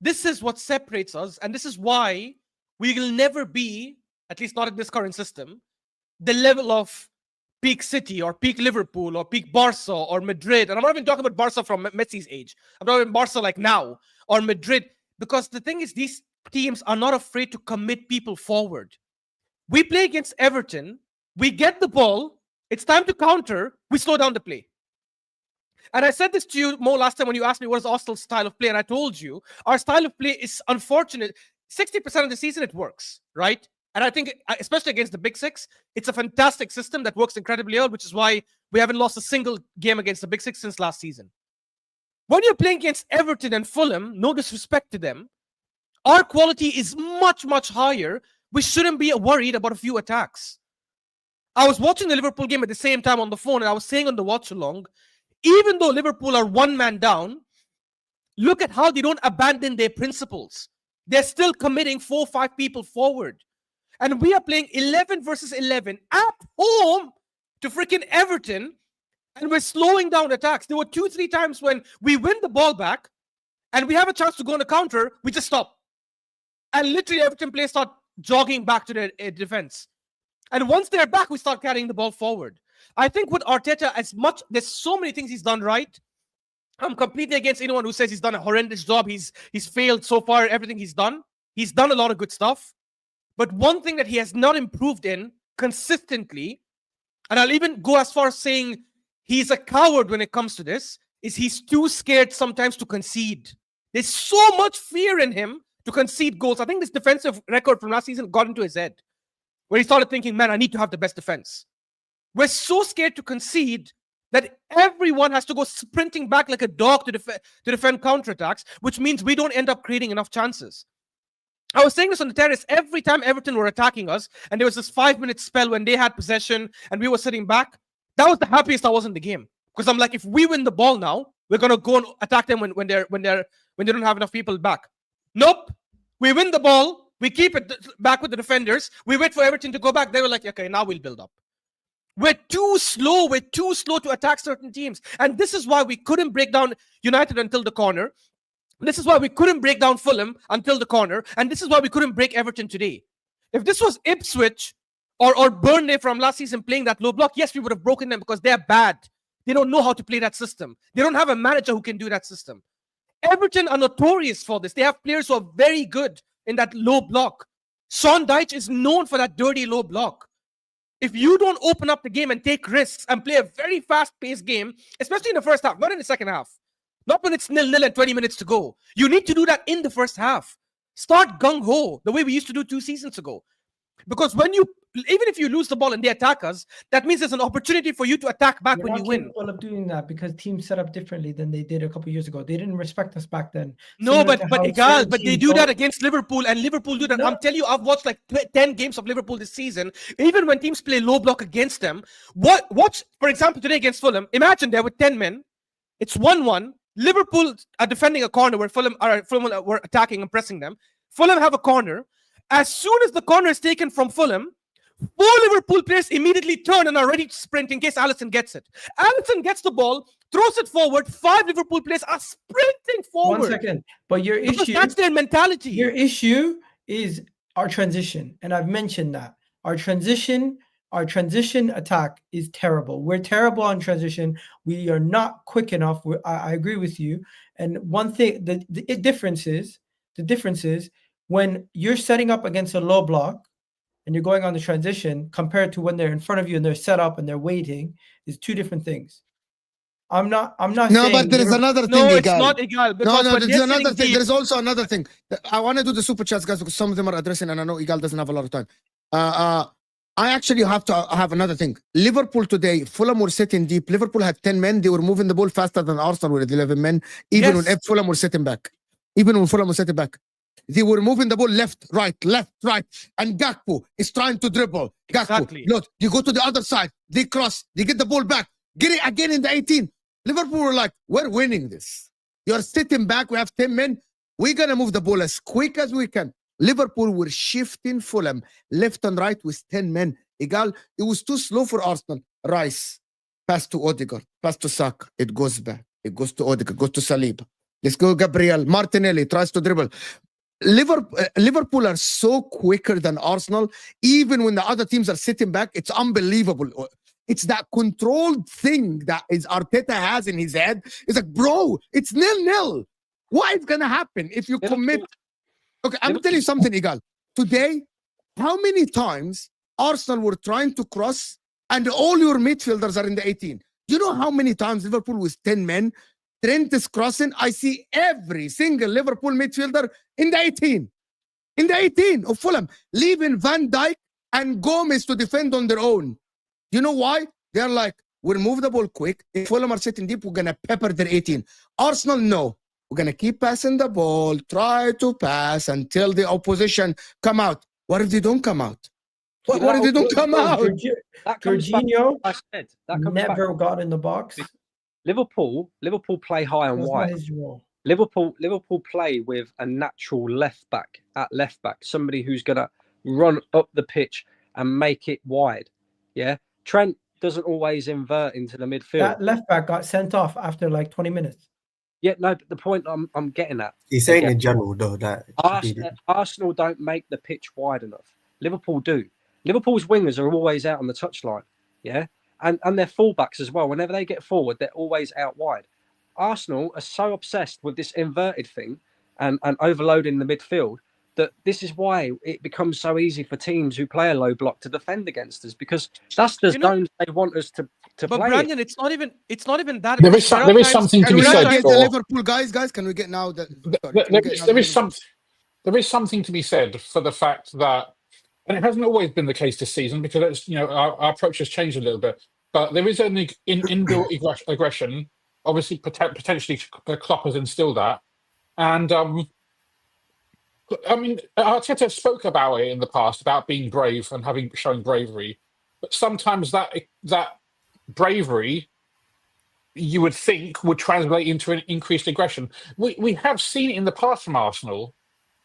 is what separates us, and this is why we will never be, at least not in this current system, the level of peak City or peak Liverpool or peak Barca or Madrid. And I'm not even talking about Barca from Messi's age. I'm talking about Barca like now or Madrid. Because the thing is, these teams are not afraid to commit people forward. We play against Everton. We get the ball. It's time to counter. We slow down the play. And I said this to you, Mo, last time when you asked me what is Arsenal's style of play. And I told you, our style of play is unfortunate. 60% of the season, it works, right? And I think, especially against the Big Six, it's a fantastic system that works incredibly well, which is why we haven't lost a single game against the Big Six since last season. When you're playing against Everton and Fulham, no disrespect to them, our quality is much, much higher. We shouldn't be worried about a few attacks. I was watching the Liverpool game at the same time on the phone, and I was saying on the watch-along, even though Liverpool are one man down, look at how they don't abandon their principles. They're still committing 4 or 5 people forward. And we are playing 11 versus 11 at home to freaking Everton, and we're slowing down attacks. There were 2-3 times when we win the ball back and we have a chance to go on a counter, we just stop. And literally Everton players start jogging back to their defense. And once they're back, we start carrying the ball forward. I think with Arteta, there's so many things he's done right. I'm completely against anyone who says he's done a horrendous job. He's failed so far, everything he's done. He's done a lot of good stuff. But one thing that he has not improved in consistently, and I'll even go as far as saying he's a coward when it comes to this, is he's too scared sometimes to concede. There's so much fear in him to concede goals. I think this defensive record from last season got into his head, where he started thinking, man, I need to have the best defense. We're so scared to concede that everyone has to go sprinting back like a dog to defend counterattacks, which means we don't end up creating enough chances. I was saying this on the terrace. Every time Everton were attacking us, and there was this 5-minute spell when they had possession and we were sitting back, that was the happiest I was in the game. Because I'm like, if we win the ball now, we're gonna go and attack them when they don't have enough people back. Nope. We win the ball, we keep it back with the defenders, we wait for Everton to go back. They were like, okay, now we'll build up. We're too slow to attack certain teams. And this is why we couldn't break down United until the corner. This is why we couldn't break down Fulham until the corner. And this is why we couldn't break Everton today. If this was Ipswich or Burnley from last season playing that low block, yes, we would have broken them because they're bad. They don't know how to play that system. They don't have a manager who can do that system. Everton are notorious for this. They have players who are very good in that low block. Sean Dyche is known for that dirty low block. If you don't open up the game and take risks and play a very fast-paced game, especially in the first half, not in the second half, not when it's 0-0 and 20 minutes to go, you need to do that in the first half. Start gung-ho, the way we used to do 2 seasons ago. Because even if you lose the ball and they attack us, that means there's an opportunity for you to attack back when you win. We're not capable of doing that because teams set up differently than they did a couple of years ago. They didn't respect us back then. No, but Egal, but they do that against Liverpool, and Liverpool do that. No. I'm telling you, I've watched like 10 games of Liverpool this season. Even when teams play low block against them, watch, for example, today against Fulham, imagine they're with 10 men, it's 1-1, Liverpool are defending a corner where Fulham were attacking and pressing them. Fulham have a corner, As soon as the corner is taken from Fulham, 4 Liverpool players immediately turn and are ready to sprint in case Alisson gets it. Alisson gets the ball, throws it forward. 5 Liverpool players are sprinting forward. 1 second. But your Because issue, that's their mentality. your issue is our transition, and I've mentioned that our transition attack is terrible. We're terrible on transition. We are not quick enough. I agree with you. And one thing, the difference is when you're setting up against a low block and you're going on the transition compared to when they're in front of you and they're set up and they're waiting is 2 different things. I'm not No, saying but there is another thing. No, it's Egal. not Egal. No, Because when there's they're another sitting thing. deep- There's also another thing. I want to do the super chats, guys, because some of them are addressing, and I know Egal doesn't have a lot of time. I actually have to have another thing. Liverpool today, Fulham were sitting deep. Liverpool had 10 men. They were moving the ball faster than Arsenal with 11 men, even Yes. when Fulham were sitting back. Even when Fulham was sitting back. They were moving the ball left, right. And Gakpo is trying to dribble. Gakpo, Exactly. look, they go to the other side. They cross. They get the ball back. Get it again in the 18. Liverpool were like, we're winning this. You're sitting back. We have 10 men. We're going to move the ball as quick as we can. Liverpool were shifting Fulham left and right with 10 men. Egal, it was too slow for Arsenal. Rice, pass to Odegaard, pass to Saka. It goes back. It goes to Odegaard, goes to Saliba. Let's go Gabriel. Martinelli tries to dribble. Liverpool are so quicker than Arsenal. Even when the other teams are sitting back, it's unbelievable. It's that controlled thing that is Arteta has in his head. It's like, bro, it's 0-0. What is going to happen if you commit? Okay, I'm telling you something, Egal. Today, how many times Arsenal were trying to cross and all your midfielders are in the 18? Do you know how many times Liverpool with 10 men, Trent is crossing? I see every single Liverpool midfielder in the 18. In the 18 of Fulham, leaving Van Dijk and Gomez to defend on their own. You know why? They're like, we'll move the ball quick. If Fulham are sitting deep, we're going to pepper their 18. Arsenal, no. We're going to keep passing the ball, try to pass until the opposition come out. What if they don't come out? What if they don't come out? Jorginho I said that comes never back. got in the box. Liverpool play high and That's not wide. his role. Liverpool play with a natural left back, somebody who's going to run up the pitch and make it wide. Yeah, Trent doesn't always invert into the midfield. That left back got sent off after like 20 minutes. Yeah, no, but the point I'm getting at. He's saying in general, though, that Arsenal don't make the pitch wide enough. Liverpool do. Liverpool's wingers are always out on the touchline. Yeah, and their fullbacks as well. Whenever they get forward, they're always out wide. Arsenal are so obsessed with this inverted thing and overloading the midfield that this is why it becomes so easy for teams who play a low block to defend against us, because that's the zones they want us to But play. Brandon, it's not even that. There is something to Can be we said get the for. Liverpool guys? Can we get now? There is something to be said for the fact that, and it hasn't always been the case this season, because it's, our approach has changed a little bit. But there is an inbuilt aggression. Obviously, potentially Klopp has instilled that, and I mean, Arteta spoke about it in the past about being brave and showing bravery, but sometimes that bravery, you would think, would translate into an increased aggression. We have seen it in the past from Arsenal,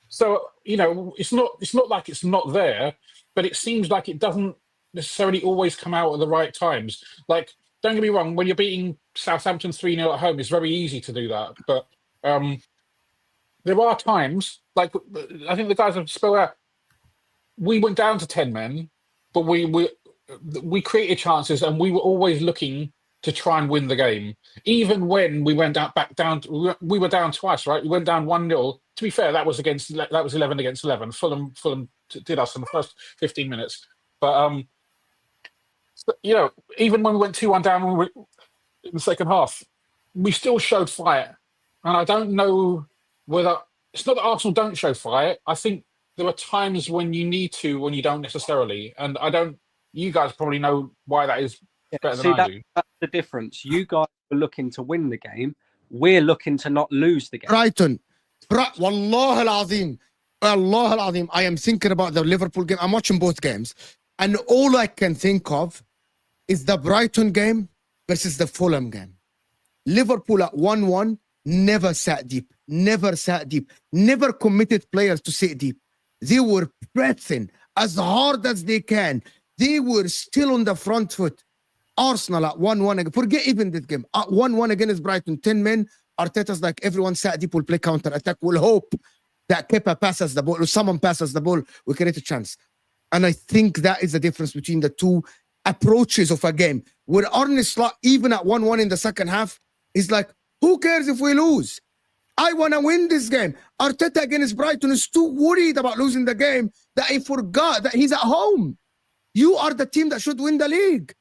so it's not like it's not there, but it seems like it doesn't necessarily always come out at the right times. Like, don't get me wrong, when you're beating Southampton 3-0 at home, it's very easy to do that, but there are times, like I think the guys have spelled out, we went down to 10 men, but we created chances and we were always looking to try and win the game. Even when we went back down, we were down twice, right? We went down 1-0. To be fair, that was 11 against 11. Fulham did us in the first 15 minutes. But even when we went 2-1 down in the second half, we still showed fight. And I don't know whether it's not that Arsenal don't show fight. I think there are times when you need to, when you don't necessarily. And you guys probably know why that is better than I do. That's the difference. You guys are looking to win the game. We're looking to not lose the game. Brighton. Wallah al-Azim. Allah al-Azim. I am thinking about the Liverpool game. I'm watching both games. And all I can think of is the Brighton game versus the Fulham game. Liverpool at 1-1 never sat deep. Never committed players to sit deep. They were pressing as hard as they can. They were still on the front foot. Arsenal at 1-1. Forget even this game. At 1-1 against Brighton, 10 men. Arteta's like, everyone sat deep, will play counter attack. We'll hope that Kepa passes the ball, or someone passes the ball, we create a chance. And I think that is the difference between the two approaches of a game. Where Arne Slot, even at 1-1 in the second half, is like, who cares if we lose? I want to win this game. Arteta against Brighton is too worried about losing the game that he forgot that he's at home. You are the team that should win the league.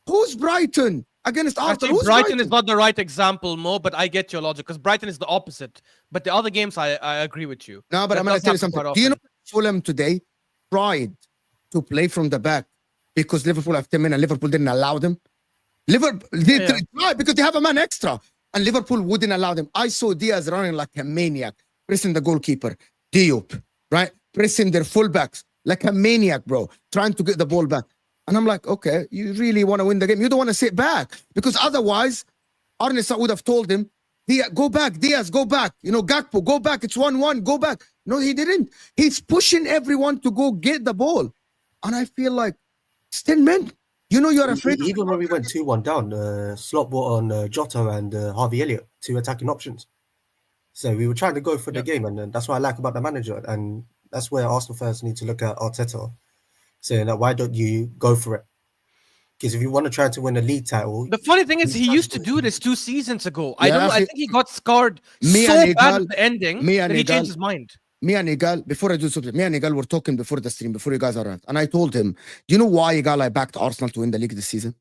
Who's Brighton against Arsenal? Who's Brighton is not the right example, Mo, but I get your logic because Brighton is the opposite. But the other games, I agree with you. No, but I'm going to tell you something. Do you know Fulham today tried to play from the back because Liverpool have 10 men and Liverpool didn't allow them? Liverpool tried because they have a man extra and Liverpool wouldn't allow them. I saw Diaz running like a maniac, pressing the goalkeeper, Diop, right? Pressing their fullbacks like a maniac, bro, trying to get the ball back. And I'm like, okay, you really want to win the game. You don't want to sit back because otherwise, Arne Slot would have told him, go back, Diaz, go back. You know, Gakpo, go back. It's 1-1, go back. No, he didn't. He's pushing everyone to go get the ball. And I feel like, it's 10 men. You know, you're afraid. Even when we went 2-1 down, Slot brought on Jota and Harvey Elliott, 2 attacking options. So we were trying to go for the game. And that's what I like about the manager. And that's where Arsenal fans need to look at Arteta. Saying that, why don't you go for it? Because if you want to try to win a league title, the funny thing is he used to do this 2 seasons ago. I think he got scarred so bad at the ending that he changed his mind. Me and Egal, before I do something, me and Egal were talking before the stream, before you guys are on, and I told him, do you know why, Egal, I backed Arsenal to win the league this season?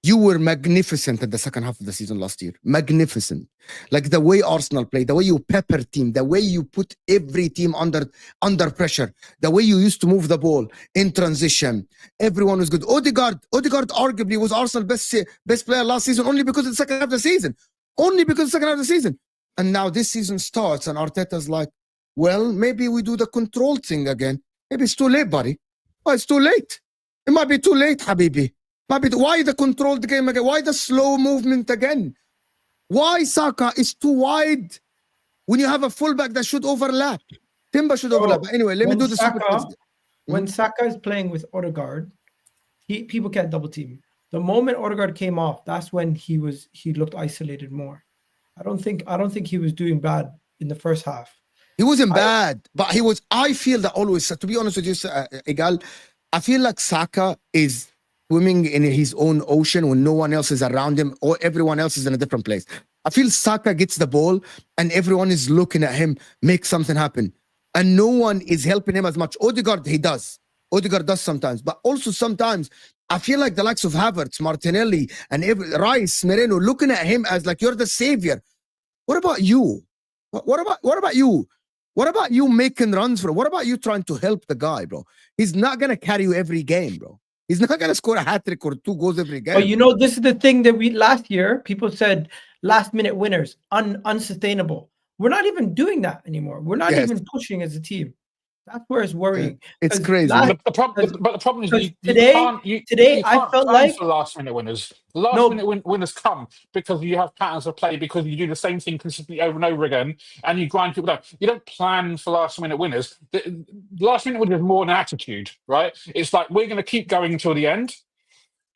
You were magnificent in the second half of the season last year. Magnificent. Like the way Arsenal played, the way you pepper team, the way you put every team under pressure, the way you used to move the ball in transition. Everyone was good. Odegaard arguably was Arsenal's best player last season only because of the second half of the season. Only because of the second half of the season. And now this season starts and Arteta's like, well, maybe we do the control thing again. Maybe it's too late, buddy. Oh, it's too late. It might be too late, Habibi. Why the controlled game again? Why the slow movement again? Why Saka is too wide when you have a fullback that should overlap? Timber should overlap. But anyway, let me do this. When Saka is playing with Odegaard, people can't double team. The moment Odegaard came off, that's when he looked isolated more. I don't think he was doing bad in the first half. He wasn't bad, but he was. I feel that always, to be honest with you, Egal, I feel like Saka is swimming in his own ocean when no one else is around him or everyone else is in a different place. I feel Saka gets the ball and everyone is looking at him, make something happen. And no one is helping him as much. Odegaard, he does. Odegaard does sometimes. But also sometimes, I feel like the likes of Havertz, Martinelli, and Rice, Moreno, looking at him as like, you're the savior. What about you? What about you? What about you making runs for him? What about you trying to help the guy, bro? He's not going to carry you every game, bro. He's not going to score a hat-trick or 2 goals every game. But you know, this is the thing that last year, people said last-minute winners, unsustainable. We're not even doing that anymore. We're not even pushing as a team. That's where it's worrying. It's crazy. But the problem is today I felt like for last-minute winners. The last-minute winners come because you have patterns of play, because you do the same thing consistently over and over again, and you grind people down. You don't plan for last-minute winners. The last-minute winners is more an attitude, right? It's like, we're going to keep going until the end,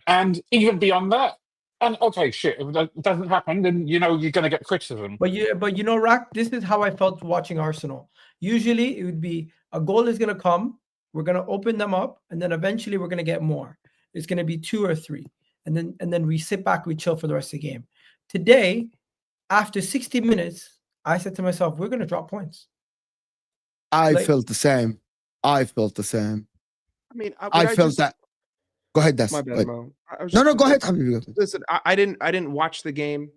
and even beyond that. And okay, shit, if it doesn't happen, then you know you're going to get criticism. But you know, Rak, this is how I felt watching Arsenal. Usually, it would be a goal is going to come, we're going to open them up, and then eventually we're going to get more. It's going to be 2 or 3, and then we sit back, we chill for the rest of the game. Today, after 60 minutes, I said to myself, we're going to drop points. I felt the same. I mean, I felt that. Go ahead, Des. My bad, Mo. No, go ahead. Listen, I didn't watch the game.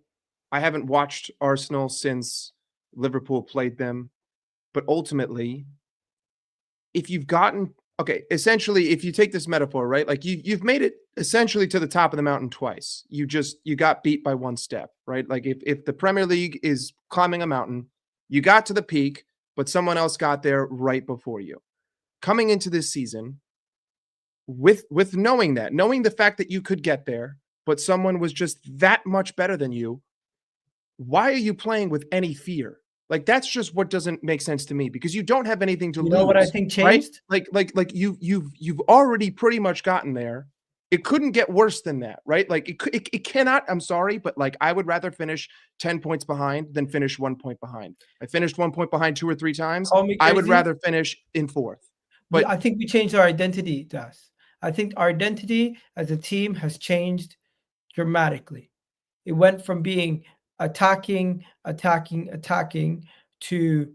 I haven't watched Arsenal since Liverpool played them. But ultimately, if you've gotten essentially, if you take this metaphor, right? Like you've made it essentially to the top of the mountain twice. You got beat by 1 step, right? Like if the Premier League is climbing a mountain, you got to the peak, but someone else got there right before you. Coming into this season, with knowing the fact that you could get there, but someone was just that much better than you, why are you playing with any fear? Like that's just what doesn't make sense to me because you don't have anything to You lose. know what I think right? changed? Like you've already pretty much gotten there. It couldn't get worse than that, right? Like it cannot. I'm sorry, but like I would rather finish 10 points behind than finish 1 point behind. I finished 1 point behind 2 or 3 times. Call me I would crazy. rather finish in 4th. But I think we changed our identity, Das. I think our identity as a team has changed dramatically. It went from being attacking to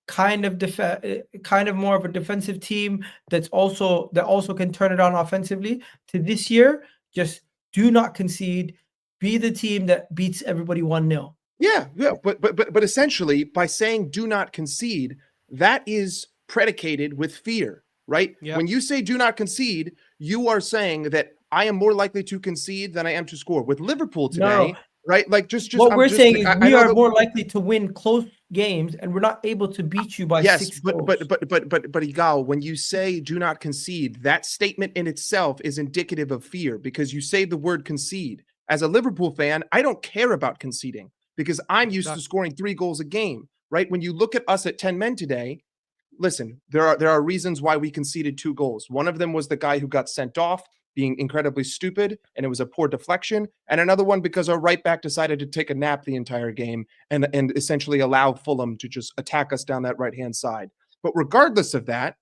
kind of more of a defensive team that also can turn it on offensively, to this year just do not concede, be the team that beats everybody 1-0. yeah, but essentially by saying do not concede, that is predicated with fear, right? Yeah. When you say do not concede, you are saying that I am more likely to concede than I am to score. With Liverpool today, right? Like just what I'm we're just, saying like, is I we know are that more likely to win close games, and we're not able to beat you by yes, 6 but goals. but Egal, when you say do not concede, that statement in itself is indicative of fear because you say the word concede. As a Liverpool fan, I don't care about conceding because I'm used to scoring 3 goals a game, right? When you look at us at 10 men today, listen, there are reasons why we conceded 2 goals. One of them was the guy who got sent off being incredibly stupid, and it was a poor deflection. And another one because our right back decided to take a nap the entire game and essentially allow Fulham to just attack us down that right-hand side. But regardless of that,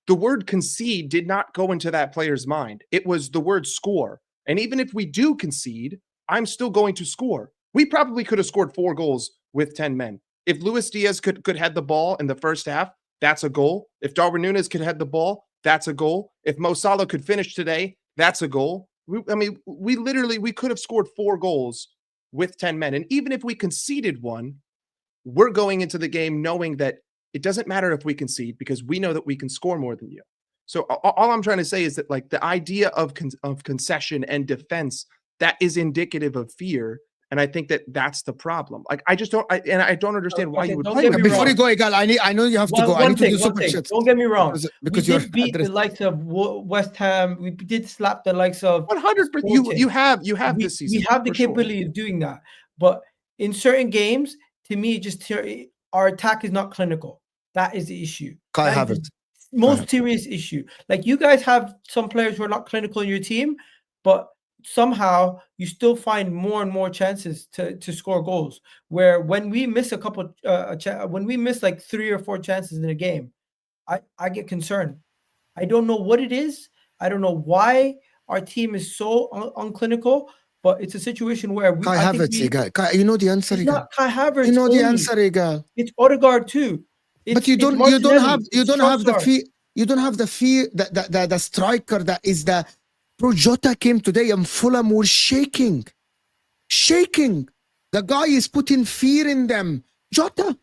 the word concede did not go into that player's mind. It was the word score. And even if we do concede, I'm still going to score. We probably could have scored 4 goals with 10 men. If Luis Diaz could head the ball in the first half, that's a goal. If Darwin Núñez could head the ball, that's a goal. If Mo Salah could finish today, that's a goal. We could have scored 4 goals with 10 men. And even if we conceded 1, we're going into the game knowing that it doesn't matter if we concede because we know that we can score more than you. So all I'm trying to say is that like the idea of concession and defense, that is indicative of fear. And I think that that's the problem. Like I just don't understand why you would play. Before you go, Egal, I know you have to go. I need to do super chats. Don't get me wrong. Because we you're did beat the likes of West Ham. We did slap the likes of 100%. You have this season. We have the capability of doing that. But in certain games, to me, just our attack is not clinical. That is the issue. Kai Havertz. Most serious issue. Like you guys have some players who are not clinical in your team, but somehow you still find more and more chances to score goals. Where when we miss a couple, when we miss like 3 or 4 chances in a game, I get concerned. I don't know what it is. I don't know why our team is so unclinical. But it's a situation where Kai Havertz, Egal. You know the answer, it's Egal. not Kai Havertz. You know only. the answer, Egal. It's Odegaard too. But you don't have the fear. You don't have the fear that the striker that is the bro. Jota came today and Fulham were shaking. The guy is putting fear in them. Jota.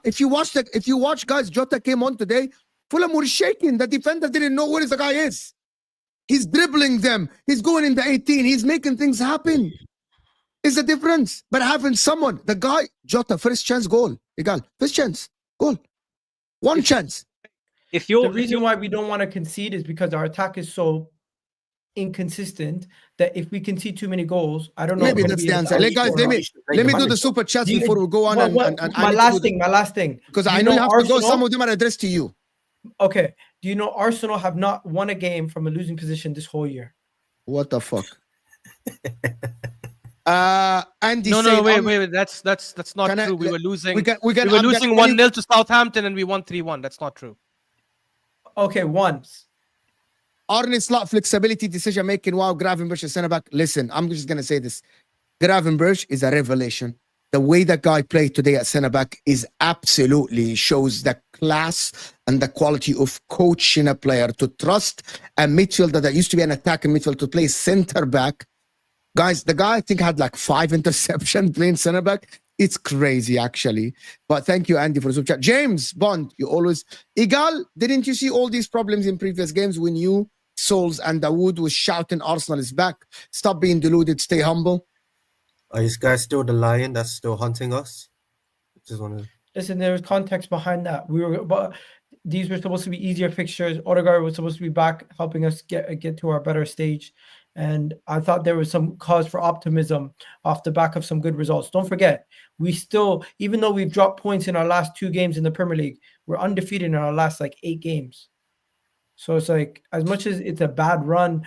If you watch guys, Jota came on today. Fulham were shaking. The defender didn't know where the guy is. He's dribbling them. He's going in the 18. He's making things happen. Is the difference. But having someone, the guy, Jota, first chance goal. Egal. First chance goal. One chance. The reason why we don't want to concede is because our attack is so inconsistent that if we concede too many goals, I don't know. Maybe that's the answer. Guys, let me do the super chats before we go on. My last thing. Because I know you have to go. Some of them are addressed to you. Okay. Do you know Arsenal have not won a game from a losing position this whole year? What the fuck? Andy, wait. That's not true. We were losing. We were losing 1-0 to Southampton, and we won 3-1. That's not true. Okay, once. Arne Slot flexibility, decision making. Wow, Gravenberch is center back. Listen, I'm just gonna say this. Gravenberch is a revelation. The way that guy played today at center back is absolutely shows the class and the quality of coaching a player to trust a midfielder that used to be an attacking midfielder to play center back. Guys, the guy I think had like 5 interceptions playing center back. It's crazy actually. But thank you, Andy, for the super chat. James Bond, you always Egal. Didn't you see all these problems in previous games when you, Souls, and Dawood was shouting Arsenal is back? Stop being deluded. Stay humble. Are this guy still the lion that's still hunting us? Just want to listen. There was context behind that. These were supposed to be easier fixtures. Odegaard was supposed to be back, helping us get to our better stage, And I thought there was some cause for optimism off the back of some good results. Don't forget, we still, even though we've dropped points in our last 2 games in the Premier League, we're undefeated in our last like 8 games. So it's like, as much as it's a bad run,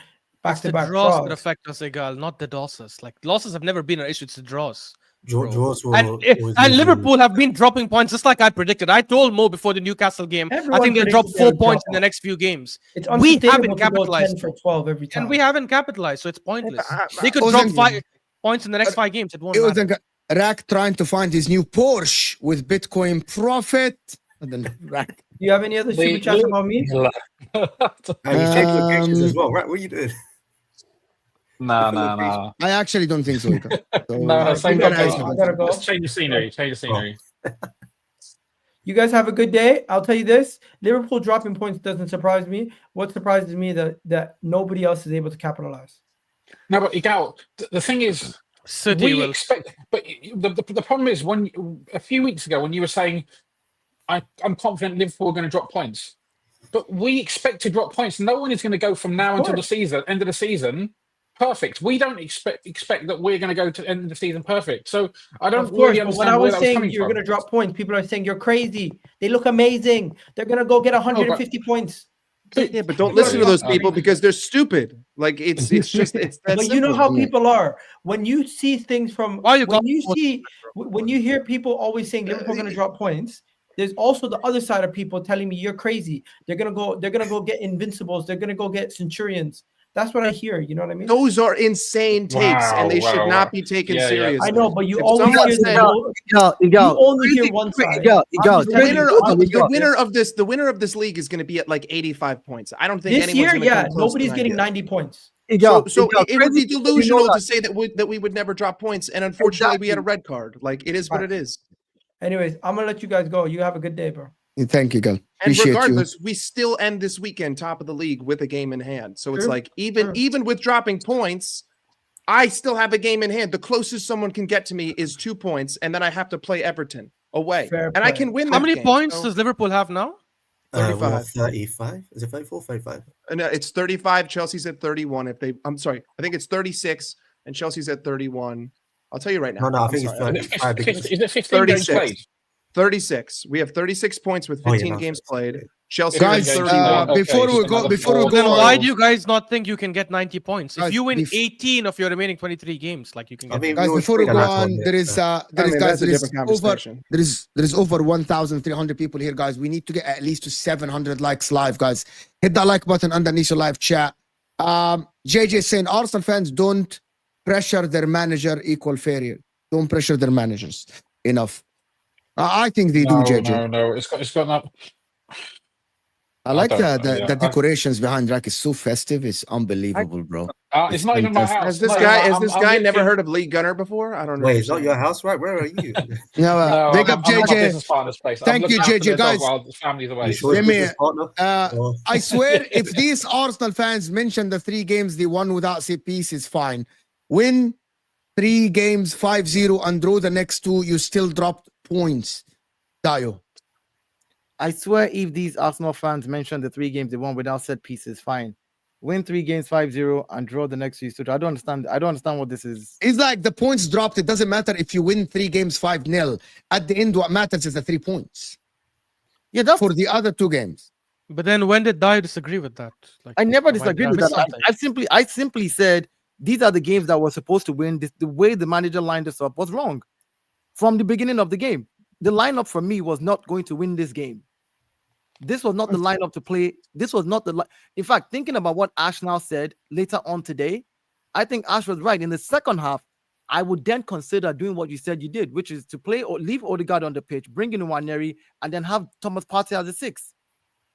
It's the back-to-back draws that draws. affect us, Egal, not the losses. Like losses have never been an issue. It's the draws. bro. Draws will And, always and leave you- Liverpool have been dropping points just like I predicted. I told Mo before the Newcastle game, I Everyone think they'll drop predicted they 4 would points drop in the off. next few games. It's We unsustainable haven't to go capitalized, 10 for 12 every time. and we haven't capitalized, so it's pointless. They could Ozan- drop 5 points in the next 5 games. It won't It was matter. Rack trying to find his new Porsche with Bitcoin profit. And then Rack. Do you have any other super chats about me? And you changed locations as well, right? What are you doing? No. I actually don't think so. Either. So, No, same gotta guys. go. I gotta go. Let's change the scenery. Change the scenery. You guys have a good day. I'll tell you this: Liverpool dropping points doesn't surprise me. What surprises me that nobody else is able to capitalize. No, but Egal, the thing is, City we will. expect. But the problem is, when a few weeks ago, when you were saying, I'm confident Liverpool are going to drop points, but we expect to drop points. No one is going to go from now until the end of the season, perfect. We don't expect that we're going to go to end of the season perfect. So I don't Of course, really but when understand I where was that was saying coming you're from. going to drop points, people are saying you're crazy. They look amazing. They're going to go get 150 points. Yeah, but don't listen to those people because they're stupid. Like it's just it's that But you know simple. how people are. When you see things from Why you when you hear people always saying Liverpool going to drop points, there's also the other side of people telling me you're crazy. They're gonna go get invincibles. They're gonna go get centurions. That's what I hear. You know what I mean? Those are insane takes, and they Wow, should wow. not be taken Yeah, yeah. seriously. I know, but you If always someone hear said- you only hear one side. the winner of this league is going to be at like 85 points. I don't think This anyone's year, gonna come yeah, close nobody's to getting 90. 90 points. So it would be delusional to say that we would never drop points, and unfortunately, we had a red card. Like it is what it is. Anyways, I'm gonna let you guys go. You have a good day, bro. Thank you, Gal. And Appreciate regardless, we still end this weekend top of the league with a game in hand. So it's True, like even with dropping points, I still have a game in hand. The closest someone can get to me is 2 points, and then I have to play Everton away, Fair and I play. can win. How that many game. points So- does Liverpool have now? We're 35. at 35? Is it 34? 35. No, it's 35. Chelsea's at 31. I'm sorry, I think it's 36, and Chelsea's at 31. I'll tell you right now. No, I I'm think it's sorry. 35 because Is it 15 games 36. played? 36. We have 36 points with 15 games played. Chelsea Guys, has games 31. played. before Okay, we so go, another before we four. go, Then Oh. why do you guys not think you can get 90 points? If Guys, you win 18 of your remaining 23 games, like you can I get. mean, guys, we always before we bring go that on, one, there is I mean, guys, that's a there is different over conversation. there is over 1,300 people here, guys. We need to get at least to 700 likes live, guys. Hit that like button underneath your live chat. JJ saying Arsenal fans don't pressure their manager equal failure. Don't pressure their managers enough. I think they do, JJ. No. It's got not. I like don't know, the yeah. decorations behind Rack is so festive. It's unbelievable, bro. It's not even my fantastic. house. Has this No, guy I'm- has this I'm guy literally- never heard of Lee Gunner before? I don't know. Wait, it's not your house, right?Here are you? No, No, big I'm up at my JJ. business partner's place. Thank I'm you, looking after JJ, the dog guys. while the family's away. You sure Let it's me- business partner? Or- I swear, if these Arsenal fans mention the 3 games they won without set piece, is fine. Win 3 games 5-0 and draw the next 2, you still dropped points. Dayo. I swear, if these Arsenal fans mention the 3 games they won without set pieces, fine. Win 3 games 5-0 and draw the next few. So I don't understand what this is. It's like the points dropped. It doesn't matter if you win 3 games 5-0. At the end, what matters is the 3 points Yeah, that's for the other 2 games. But then when did Dayo disagree with that? Like, I never did disagreed with miss that. something? I simply said these are the games that were supposed to win. The way the manager lined us up was wrong from the beginning of the game. The lineup for me was not going to win this game. This was not the lineup to play. This was not the. In fact, thinking about what Ash now said later on today, I think Ash was right. In the second half, I would then consider doing what you said you did, which is to play or leave Odegaard on the pitch, bring in Nwaneri, and then have Thomas Partey as a 6.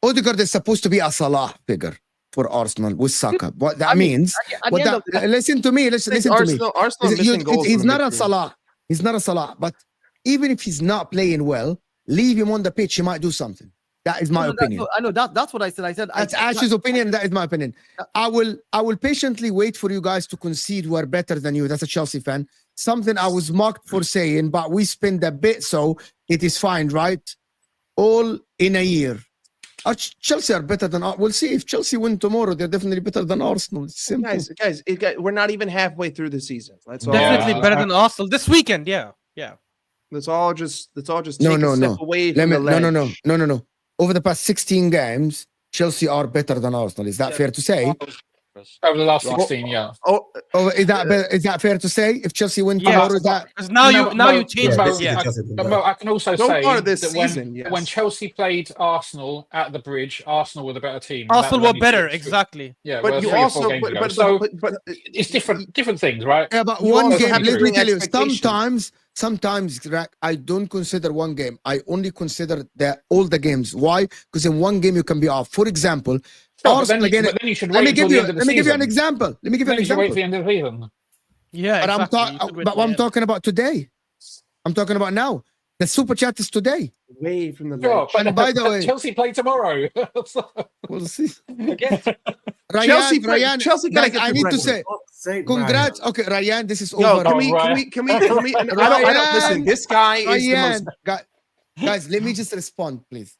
Odegaard is supposed to be a Salah figure for Arsenal with Saka. What that means? At What the end of that, the day, listen to me. Listen to me. Arsenal He's missing goals. he's in the not a midfield. Salah. He's not a Salah. But even if he's not playing well, leave him on the pitch. He might do something. That is my opinion. I know that's what I said. I said That's Ash's opinion. That is my opinion. I will patiently wait for you guys to concede we're better than you. That's a Chelsea fan. Something I was mocked for saying, but we spend a bit, so it is fine, right? All in a year. Chelsea are better than. We'll see if Chelsea win tomorrow. They're definitely better than Arsenal. It's simple. Guys, we're not even halfway through the season. Let's all Definitely Yeah. better than Arsenal this weekend. Yeah. let's all just No, take no, a step no. away Let from me, the ledge. no. Over the past 16 games, Chelsea are better than Arsenal. Is that fair to say? Over the last Right. 16, yeah. Oh, Is that fair to say? If Chelsea win Yeah. tomorrow, is that Because now No, you no, changed no, it. this Yeah. season Chelsea have been But better. I can also So say far this that season, when yes. Chelsea played Arsenal at the Bridge, Arsenal were the better team. Arsenal That were was only better. two- Exactly. Yeah, but well, you 3 or 4 also, games ago. but So it's it's different things, right? Yeah, but You one also game. have to Let me bring tell you. expectations. Sometimes, Greg, I don't consider one game. I only consider all the games. Why? Because in one game you can be off. For example, Sure, Arsenal again. but then you should Let wait me until give the you. end of the Let me give you an season. example. Let me give you Then an you should wait for example. the end of the season. Yeah. But Exactly. You should wait but till what I'm the end. talking about today. I'm talking about now. The super chat is today. way from the Sure, ledge. but And by the way, Chelsea play tomorrow. we'll see. Again, Ryan, Chelsea gotta guys, get I the need bread to with say, it. God's sake, congrats. Okay, Ryan, this is Yo, over. can Oh, we? right. And I don't listen. This guy is the most. Ryan, guys, let me just respond, please.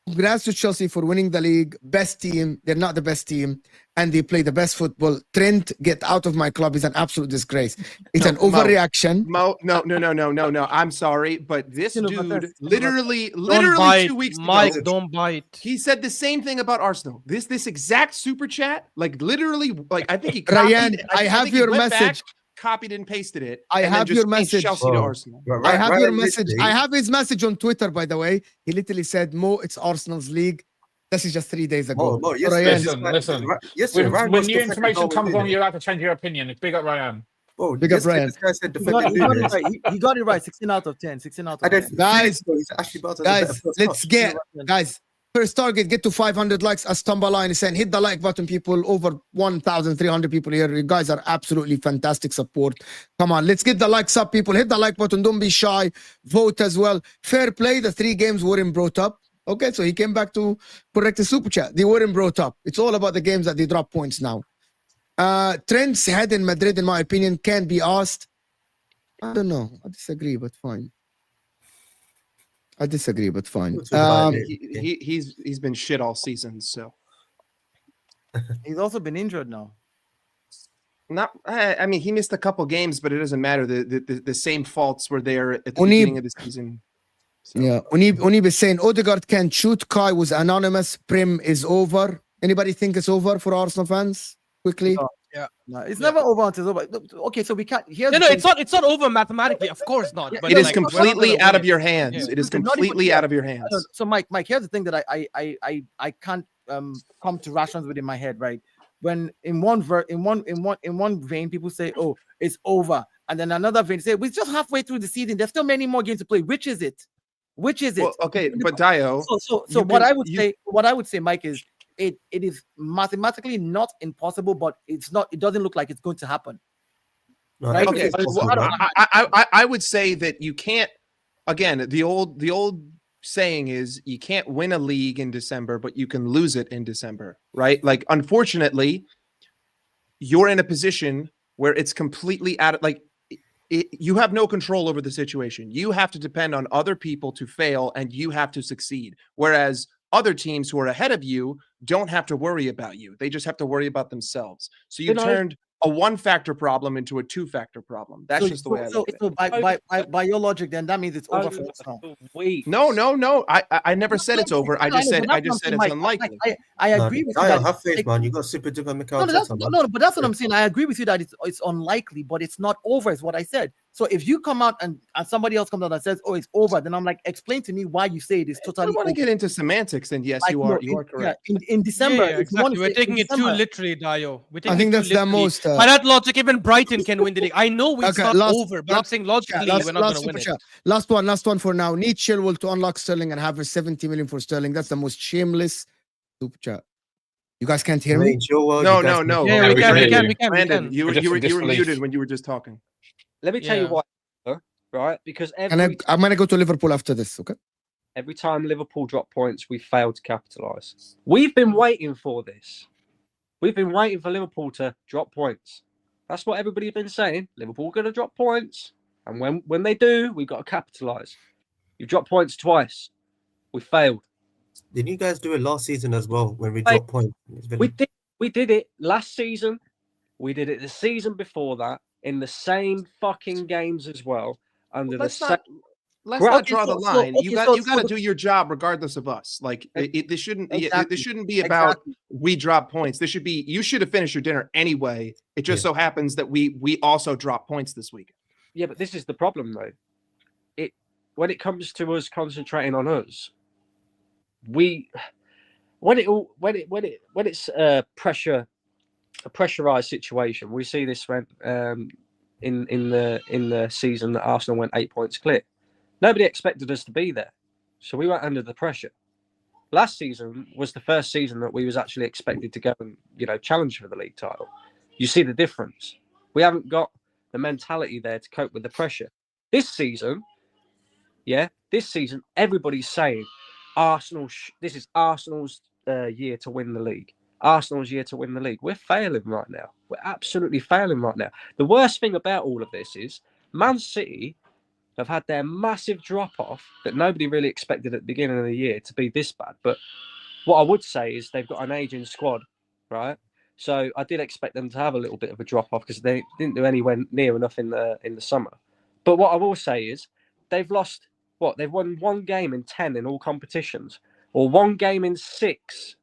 Congrats to Chelsea for winning the league. Best team. They're not the best team, and they play the best football. Trent, get out of my club. Is an absolute disgrace. It's an Mo. overreaction. No. I'm sorry, but this Still a dude fantastic- literally Don't bite, 2 weeks Mike. ago, Don't bite. he said the same thing about Arsenal. This exact super chat, like literally, like I think he Ryan, copied. I have think he your went back, message. copied and pasted it. I and then have just your changed message. Chelsea to Oh. Arsenal. I have your Ryan message. literally- I have his message on Twitter, by the way. He literally said, Mo, it's Arsenal's league. This is just 3 days ago. Mo, Ryan, Listen. Yesterday, Ryan When lost new the second information goal comes in on, it. you're allowed to change your opinion. Big up Ryan. Bro, Big up yesterday Ryan. this guy said He got it defending right. He got it right. 16 out of 10. 16 out of And then 10. Guys, 3 minutes ago, he said Ashley Barnes has a better guys, first let's touch. get, guys, first target, get to 500 likes. As Tumbaline is saying, hit the like button, people. Over 1,300 people here. You guys are absolutely fantastic support. Come on, let's get the likes up, people. Hit the like button. Don't be shy. Vote as well. Fair play. The 3 games weren't brought up. Okay, so he came back to correct the super chat. They weren't brought up. It's all about the games that they drop points now. Trent's head in Madrid, in my opinion, can be asked. I don't know. I disagree, but fine. He's been shit all season. So He's also been injured now. I mean, he missed a couple games, but it doesn't matter. The same faults were there at the Only- beginning of the season. So. Yeah, Unib is saying Odegaard can shoot. Kai was anonymous. Prim is over. Anybody think it's over for Arsenal fans? Quickly. No, it's never over until it's over. Okay, so we can't. Here's No, the thing. it's not over mathematically. Of course not. Yeah, But It is like, we're not completely gonna out win of it. your hands. Yeah. It is Not even- completely out of your hands. So Mike, here's the thing that I can't come to rations within my head, right? When in one vein people say, "Oh, it's over," and then another vein say, "We're just halfway through the season. There's still many more games to play." Which is it? Which is it? Well, okay, but Dayo, So you what can- I would say, Mike, is it is mathematically not impossible, but it's not. It doesn't look like it's going to happen. No, Right? I think okay, it's possible, well, right? I would say that you can't. Again, the old saying is you can't win a league in December, but you can lose it in December, right? Like, unfortunately, you're in a position where it's completely out of you have no control over the situation. You have to depend on other people to fail, and you have to succeed. Whereas other teams who are ahead of you don't have to worry about you. They just have to worry about themselves. So you turned a 1-factor problem into a 2-factor problem. That's just the way I look at it. So by your logic, then that means it's over for Arsenal. No. I never said it's over. I just said But that's what I'm saying, it's Mike. unlikely. I No, agree with you. Dayo, that have faith, like- man. You got super duper Mikel No, that's, Arteta, man. no, but that's what I'm saying. I agree with you that it's unlikely, but it's not over, is what I said. So if you come out and somebody else comes out and says, "Oh, it's over," then I'm like, explain to me why you say it is If totally we want to over. get into semantics, then yes, Like, you no, are correct. in December, Yeah, if you want exactly. to We're say in taking it too December- literally, Dayo. We're I taking think it too that's the literally. most. By that logic, even Brighton can win the league. I know it's Okay, not last- over, but I'm last- saying logically last, we're not last going to win super it. chat. Last one for now. Need Chilwell to unlock Sterling and have a 70 million for Sterling. That's the most shameless super chat. You guys can't hear I me? mean, your world, No, you guys no. Yeah, we we can can, hear we can. Brandon, you We're just in were disbelief. muted when you were just talking. Let me tell you Yeah. why, right? Because And I'm gonna go to Liverpool after this. Okay. every time Liverpool drop points, we fail to capitalise. We've been waiting for this. We've been waiting for Liverpool to drop points. That's what everybody's been saying. Liverpool are going to drop points. And when they do, we've got to capitalise. You've dropped points twice. We failed. Didn't you guys do it last season as well when we Hey, dropped points? against Villa? We did it last season. We did it the season before that in the same fucking games as well. Under the Let's same. not draw the line. You got to the- do your job regardless of us. Like this shouldn't Exactly. this shouldn't be about Exactly. we drop points. This should be you should have finished your dinner anyway. It just so happens that we also drop points this week. Yeah, but this is the problem though. When it comes to us concentrating on us, when it's a pressurized situation, we see this when in the season that Arsenal went 8 points clear. Nobody expected us to be there, so we went under the pressure. Last season was the first season that we was actually expected to go and challenge for the league title. You see the difference. We haven't got the mentality there to cope with the pressure. This season, everybody's saying Arsenal. This is Arsenal's year to win the league. Arsenal's year to win the league. We're failing right now. We're absolutely failing right now. The worst thing about all of this is Man City have had their massive drop-off that nobody really expected at the beginning of the year to be this bad. But what I would say is they've got an aging squad, right? So I did expect them to have a little bit of a drop-off because they didn't do anywhere near enough in the summer. But what I will say is they've lost, they've won 1 game in 10 in all competitions, or 1 game in 6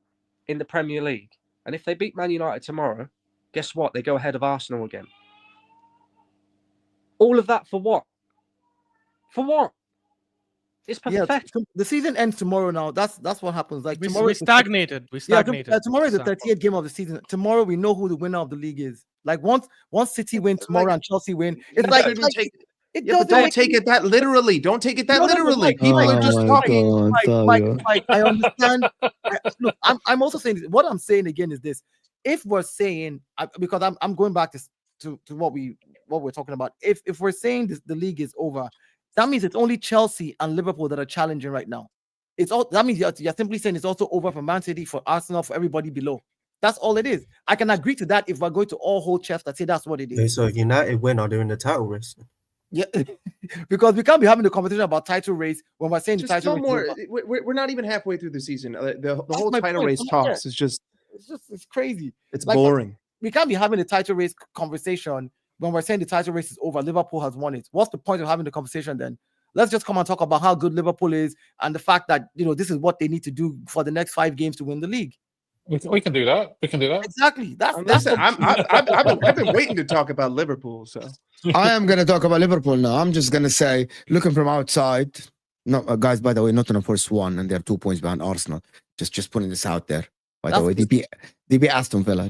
in the Premier League. And if they beat Man United tomorrow, guess what? They go ahead of Arsenal again. All of that for what? For what? It's pathetic. Yeah, the season ends tomorrow now. That's what happens. Like tomorrow we stagnated. Tomorrow is the 38th game of the season. Tomorrow we know who the winner of the league is. Like once City win tomorrow and Chelsea win, it's don't take it that literally. Don't take it that literally. People are just talking. Mike, I understand. Look, I'm also saying this. What I'm saying again is this: if we're saying, because I'm going back to what we're talking about. If we're saying the league is over, that means it's only Chelsea and Liverpool that are challenging right now. That means you're simply saying it's also over for Man City, for Arsenal, for everybody below. That's all it is. I can agree to that if we're going to all hold chest and say that's what it is. Okay, so if United win, are they in the title race? Yeah, because we can't be having a conversation about title race when we're saying Just the title no race. more. We're not even halfway through the season. The whole my title point. race talks is just it's crazy. it's Like, boring. We can't be having a title race conversation when we're saying the title race is over. Liverpool has won it. What's the point of having the conversation then? Let's just come and talk about how good Liverpool is and the fact that this is what they need to do for the next 5 games to win the league. We can do that. We can do that. Exactly. I've been waiting to talk about Liverpool. So I am going to talk about Liverpool now. I'm just going to say, looking from outside, no, guys, by the way, Nottingham Forest won and they're 2 points behind Arsenal. Just putting this out there. By the way, they beat Aston Villa.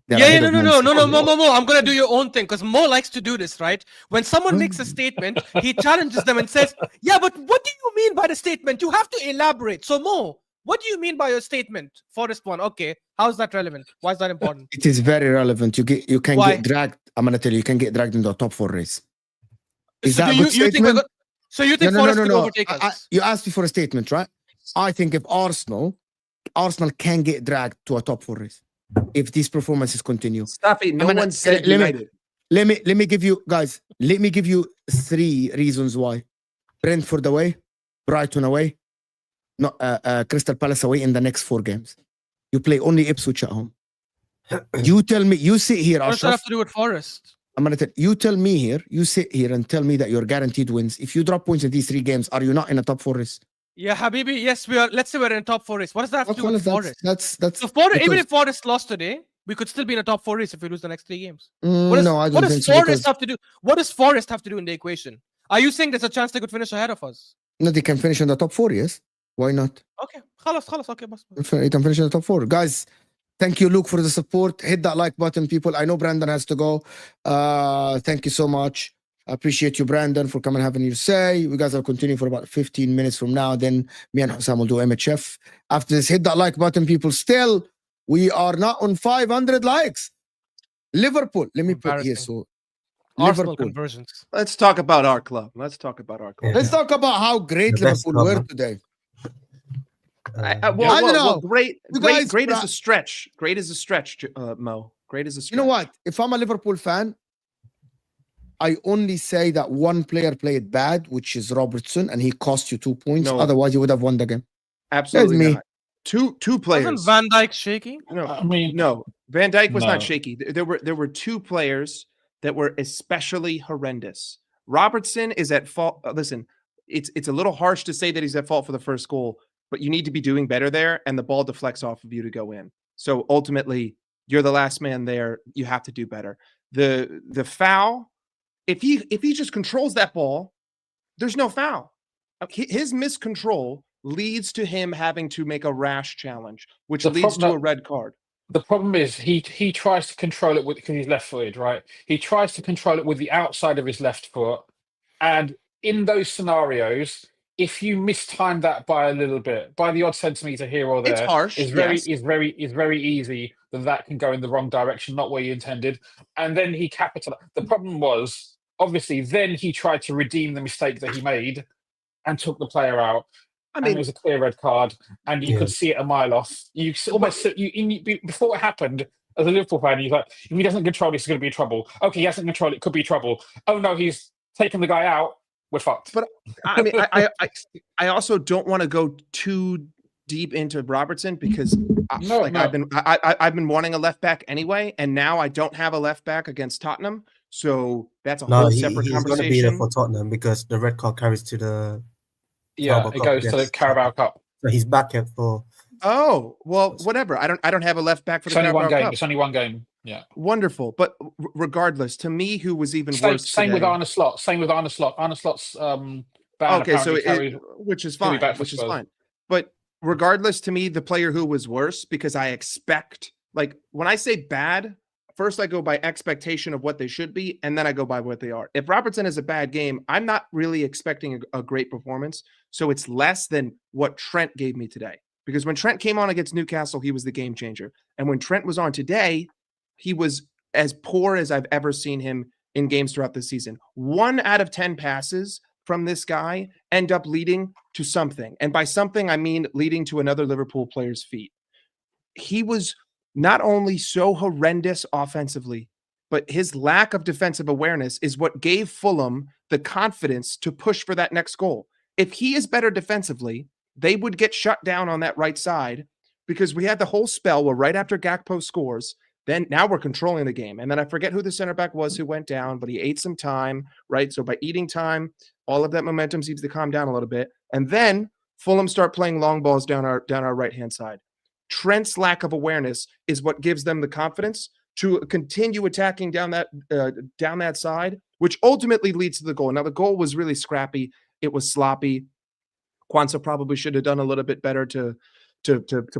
No. I'm gonna do your own thing because Mo likes to do this, right? When someone makes a statement, he challenges them and says, "Yeah, but what do you mean by the statement? You have to elaborate." So Mo, what do you mean by your statement? Forest one. Okay, how is that relevant? Why is that important? It is very relevant. You can Why? get dragged. I'm gonna tell you, you can get dragged into a top 4 race. Is So that a good you think statement? so you think Forest can overtake us? You asked me for a statement, right? I think if Arsenal can get dragged to a top 4 race if these performances continue. Staffy, no one said United. Let me give you guys. Let me give you 3 reasons why. Brentford away, Brighton away, Crystal Palace away in the next 4 games. You play only Ipswich at home. You tell me. You sit here, What does that Ashraf. have to do with Forest? I'm gonna tell you. Tell me here. You sit here and tell me that you're guaranteed wins. If you drop points in these 3 games, are you not in a top 4 race? Yeah, Habibi. Yes, we are. Let's say we're in a top 4 race. What does that have to do with Forest? That's So Forest, even because- if Forest lost today, we could still be in a top 4 race if we lose the next 3 games. no, I don't What does think so. Forest Because, have to do? What does Forest have to do in the equation? Are you saying there's a chance they could finish ahead of us? no, they can finish in the top 4. Yes, why not? Okay, خلاص. Okay, boss. They can finish in the top 4. Guys, thank you, Luke, for the support. Hit that like button, people. I know Brandon has to go. Thank you so much. I appreciate you, Brandon, for coming and having your say. You guys will continue for about 15 minutes from now. Then me and Hussam will do MHF. After this, hit that like button, people. Still, we are not on 500 likes. Liverpool. Let me put here. So, Arsenal Liverpool. conversions. Let's talk about our club. Let's talk about how great The best Liverpool were club, today. I I don't know. Great You guys is a stretch. Great is a stretch, Mo. Great is a stretch. You know what? If I'm a Liverpool fan, I only say that one player played bad, which is Robertson, and he cost you 2 points. No. Otherwise, you would have won the game. Absolutely me. not. Two players. Wasn't Van Dijk shaky? No, I mean, no. Van Dijk was No. not shaky. There were two players that were especially horrendous. Robertson is at fault. Listen, it's a little harsh to say that he's at fault for the first goal, but you need to be doing better there, and the ball deflects off of you to go in. So ultimately, you're the last man there. You have to do better. The foul, if he just controls that ball, there's no foul. His miscontrol leads to him having to make a rash challenge, which leads to a red card. The problem is he tries to control it because he's left-footed, right? He tries to control it with the outside of his left foot, and in those scenarios, if you mistime that by a little bit, by the odd centimeter here or there, It's harsh. It's very easy that can go in the wrong direction, not where you intended, and then he capitalized. The problem was obviously then he tried to redeem the mistake that he made and took the player out. I And mean, it was a clear red card, and you Yeah. could see it a mile off. You almost before it happened, as a Liverpool fan, you're like, if he doesn't control this, he's going to be in trouble. Okay, he hasn't controlled it, could be trouble. Oh no, he's taken the guy out. We're fucked. But I mean, I also don't want to go too deep into Robertson because No. I've been wanting a left back anyway, and now I don't have a left back against Tottenham, so that's a No, whole he's separate going to be there conversation. for Tottenham because the red card carries to the Yeah, Carabao it Cup goes to the against Carabao Cup. So he's back at for. Oh well, whatever. I don't have a left back for It's the only one Carabao game. Cup. It's only one game. Yeah. Wonderful, but regardless, to me, who was even worse? Same with today- Arne Slot. Same with Arne Slot. Arne Slot's ban Okay, so apparently carried. which is he'll be fine, back for which is Spurs. fine. But regardless, to me, the player who was worse, because I expect, like, when I say bad, first I go by expectation of what they should be, and then I go by what they are. If Robertson is a bad game, I'm not really expecting a great performance, so it's less than what Trent gave me today. Because when Trent came on against Newcastle, he was the game changer. And when Trent was on today, he was as poor as I've ever seen him in games throughout the season. 1 out of 10 passes from this guy end up leading to something. And by something, I mean leading to another Liverpool player's feet. He was not only so horrendous offensively, but his lack of defensive awareness is what gave Fulham the confidence to push for that next goal. If he is better defensively, they would get shut down on that right side because we had the whole spell where right after Gakpo scores, then now we're controlling the game. And then I forget who the center back was who went down, but he ate some time, right? So by eating time, all of that momentum seems to calm down a little bit. And then Fulham start playing long balls down our right-hand side. Trent's lack of awareness is what gives them the confidence to continue attacking down that side, which ultimately leads to the goal. Now, the goal was really scrappy. It was sloppy. Kwanzaa probably should have done a little bit better to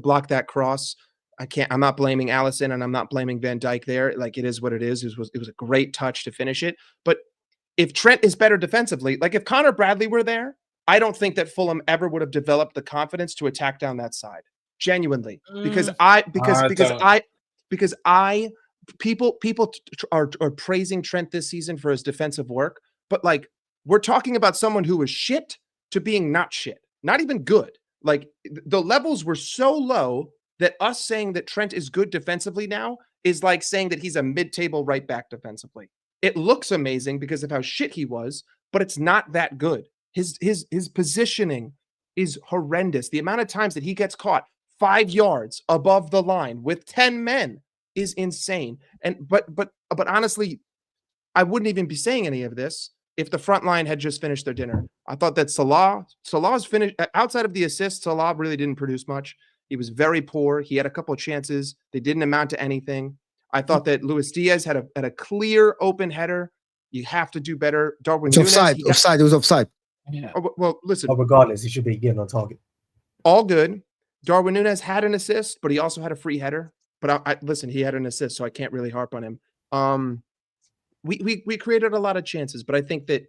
block that cross. I'm not blaming Allison and I'm not blaming Van Dijk there. Like, it is what it is. It was a great touch to finish it. But if Trent is better defensively, like if Connor Bradley were there, I don't think that Fulham ever would have developed the confidence to attack down that side. Genuinely. People are praising Trent this season for his defensive work, but like we're talking about someone who was shit to being not shit, not even good. Like the levels were so low that us saying that Trent is good defensively now is like saying that he's a mid-table right back defensively. It looks amazing because of how shit he was, but it's not that good. His positioning is horrendous. The amount of times that he gets caught 5 yards above the line with 10 men is insane. And but honestly, I wouldn't even be saying any of this if the front line had just finished their dinner. I thought that Salah's finished outside of the assist. Salah really didn't produce much. He was very poor. He had a couple of chances. They didn't amount to anything. I thought that Luis Diaz had a clear open header. You have to do better. Darwin It's Núñez, offside. It was offside. Yeah. Well, listen, But regardless, he should be getting on target. all good. Darwin Núñez had an assist, but he also had a free header. But listen, he had an assist, so I can't really harp on him. We created a lot of chances, but I think that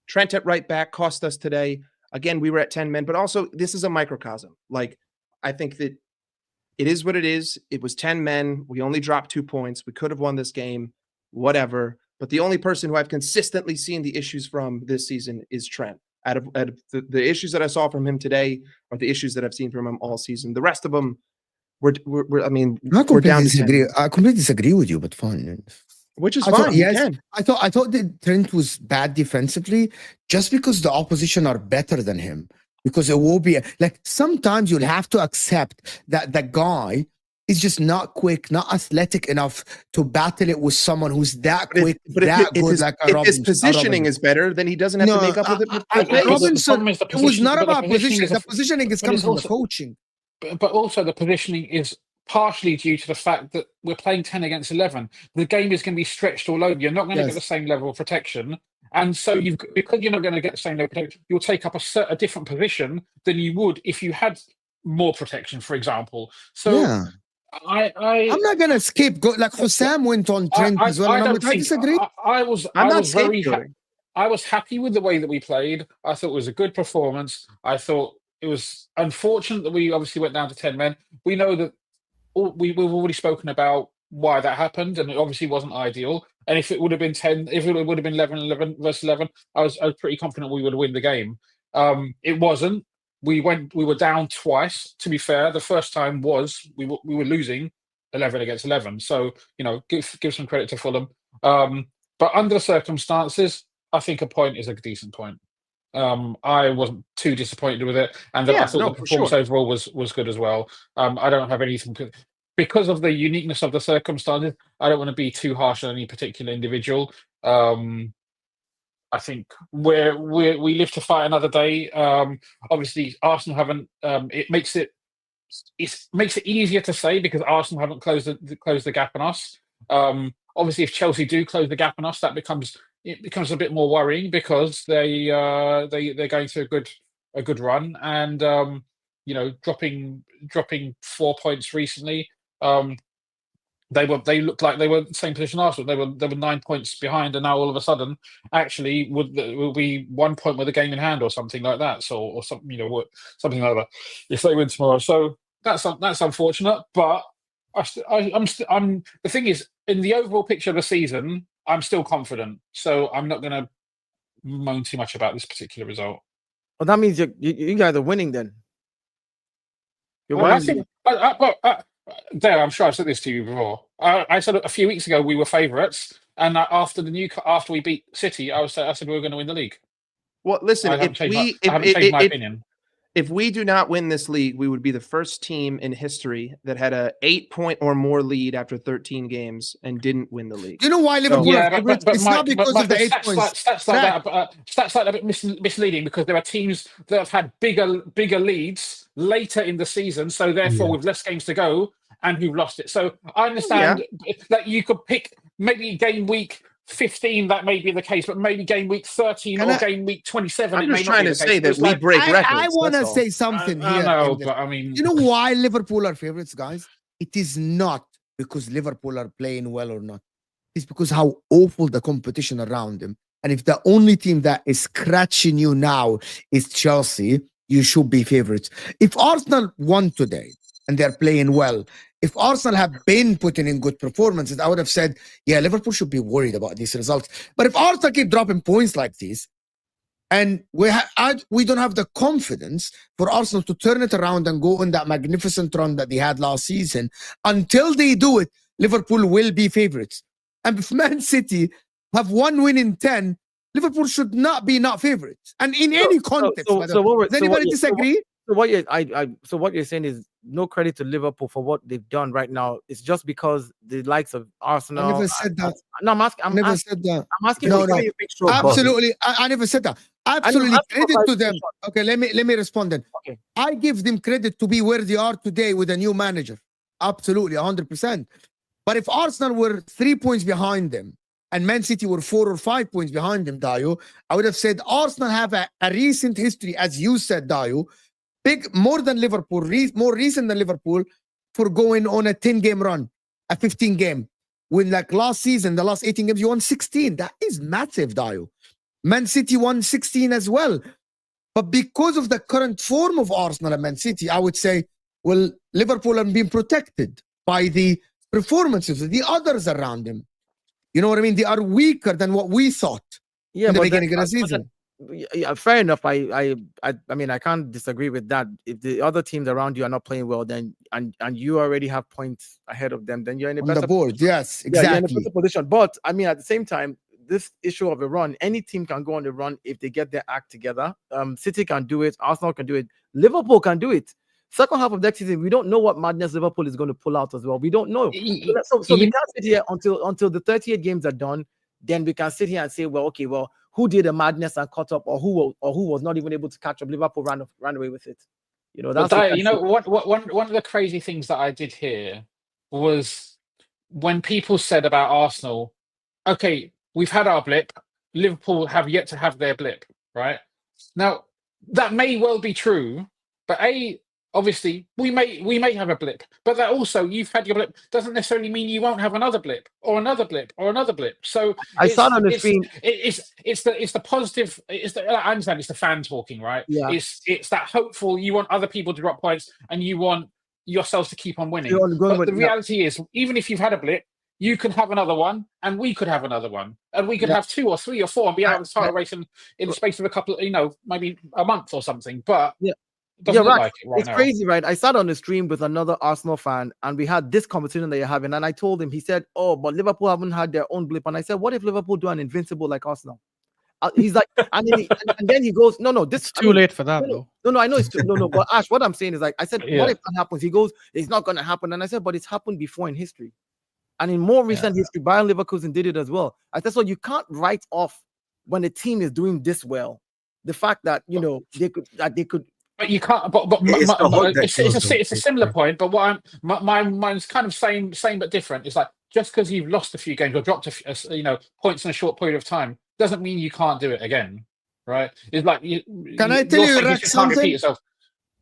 Trent at right back cost us today. Again, we were at 10 men, but also this is a microcosm. Like, I think that it is what it is. It was 10 men. We only dropped 2 points. We could have won this game, whatever. But the only person who I've consistently seen the issues from this season is Trent. Out of the issues that I saw from him today are the issues that I've seen from him all season. The rest of them, we're down to 10. I completely disagree with you, but fine. Which is I thought, fine. yes, You can. I thought that Trent was bad defensively just because the opposition are better than him. because it will be like sometimes you'll have to accept that the guy is just not quick, not athletic enough to battle it with someone who's that quick, that good. Like a if his positioning is better, then he doesn't have to make up with it. Robinson, it was not about positioning. The positioning is coming from the also, coaching. But also the positioning is partially due to the fact that we're playing 10 against 11. The game is going to be stretched all over. You're not going to get the same level of protection. And so because you're not going to get the same level of protection, you'll take up a different position than you would if you had more protection, for example. So Yeah. I'm not gonna scapegoat like Hussam went on Trent as well. I disagree. I was happy with the way that we played. I thought it was a good performance. I thought it was unfortunate that we obviously went down to 10 men. We know that we've already spoken about why that happened, and it obviously wasn't ideal. And if it would have been 10, if it would have been 11 versus 11, I was pretty confident we would win the game. It wasn't. We were down twice. To be fair, the first time was we were losing 11 against 11. So give some credit to Fulham. But under the circumstances, I think a point is a decent point. I wasn't too disappointed with it, and I thought the performance overall was good as well. I don't have anything because of the uniqueness of the circumstances. I don't want to be too harsh on any particular individual. I think we live to fight another day. Obviously, Arsenal haven't. It makes it easier to say because Arsenal haven't closed the gap on us. Obviously, if Chelsea do close the gap on us, that becomes a bit more worrying because they're going through a good run and dropping 4 points recently. They looked like they were the same position Arsenal. They were 9 points behind, and now all of a sudden, actually, will be 1 point with a game in hand or something like that. So or something something like that. If they win tomorrow, so that's unfortunate. But I'm the thing is, in the overall picture of the season, I'm still confident. So I'm not going to moan too much about this particular result. Well, that means you guys are winning then. You're winning. There, I'm sure I've said this to you before. I said a few weeks ago we were favourites, and after we beat City, I said we were going to win the league. Well, listen, I haven't changed my opinion. If we do not win this league, we would be the first team in history that had a 8-point or more lead after 13 games and didn't win the league. You know why Liverpool? It's not because of the 8 points. Stats like that a bit misleading because there are teams that have had bigger leads later in the season, so therefore with less games to go and who've lost it. So I understand that you could pick maybe game week 15, that may be the case, but maybe game week 13 game week 27. I'm just trying to say that we break records. I want to say something here. I know, but I mean, you know why Liverpool are favorites, guys? It is not because Liverpool are playing well or not. It's because how awful the competition around them. And if the only team that is scratching you now is Chelsea, you should be favorites. If Arsenal won today and they're playing well, if Arsenal have been putting in good performances, I would have said, yeah, Liverpool should be worried about these results. But if Arsenal keep dropping points like these, and we don't have the confidence for Arsenal to turn it around and go on that magnificent run that they had last season, until they do it, Liverpool will be favorites. And if Man City have 1 win in 10, Liverpool should not be favorites. And in any context, does anybody disagree? So what you're saying is no credit to Liverpool for what they've done right now. It's just because the likes of Arsenal. I never said that. No, I'm asking. I never said that. I'm asking. No. Absolutely, I never said that. Absolutely, credit to them. Okay, let me respond then. Okay. I give them credit to be where they are today with a new manager. Absolutely, 100%. But if Arsenal were 3 points behind them and Man City were 4 or 5 points behind them, Dayo, I would have said Arsenal have a recent history, as you said, Dayo, more than Liverpool, more recent than Liverpool, for going on a 10-game run, a 15-game. When like last season, the last 18 games, you won 16. That is massive, Dayo. Man City won 16 as well. But because of the current form of Arsenal and Man City, I would say, well, Liverpool are being protected by the performances of the others around them. You know what I mean? They are weaker than what we thought in the beginning of the season. Yeah, fair enough. I mean, I can't disagree with that. If the other teams around you are not playing well, then and you already have points ahead of them, then you're in a better board. Position. Yes, exactly. Yeah, you're in a better position. But I mean, at the same time, this issue of a run, any team can go on the run if they get their act together. City can do it, Arsenal can do it, Liverpool can do it. Second half of next season, we don't know what madness Liverpool is going to pull out as well. We don't know. So we can't sit here until the 38 games are done. Then we can sit here and say, well, okay, well, who did a madness and caught up, or who was not even able to catch up? Liverpool ran away with it. You know, that's one of the crazy things that I did hear was when people said about Arsenal, okay, we've had our blip, Liverpool have yet to have their blip, right? Now, that may well be true, but obviously, we may have a blip, but that also, you've had your blip, doesn't necessarily mean you won't have another blip or another blip or another blip. So I saw on the screen. It's the positive. I understand it's the fan talking, right? Yeah. It's that hopeful. You want other people to drop points, and you want yourselves to keep on winning. But the reality is, even if you've had a blip, you could have another one, and we could have another one, and we could have 2 or 3 or 4 and be out of the title race in the space of a couple, maybe a month or something. But Yeah, right. It's crazy, right? I sat on the stream with another Arsenal fan, and we had this conversation that you're having. And I told him, he said, "Oh, but Liverpool haven't had their own blip." And I said, "What if Liverpool do an invincible like Arsenal?" He's like, and then he goes, "No, this It's too late for that, though. No, I know it's too, no. But Ash, what I'm saying is, like, I said, Yeah. what if that happens?" He goes, "It's not going to happen." And I said, "But it's happened before in history, and in more recent history, Bayern Leverkusen did it as well." I said, "So you can't write off when a team is doing this well the fact that they could." But you can't. But it's a similar point. But what mine's kind of same but different. It's like, just because you've lost a few games or dropped points in a short period of time doesn't mean you can't do it again, right? It's like Can I tell you, Rack, something?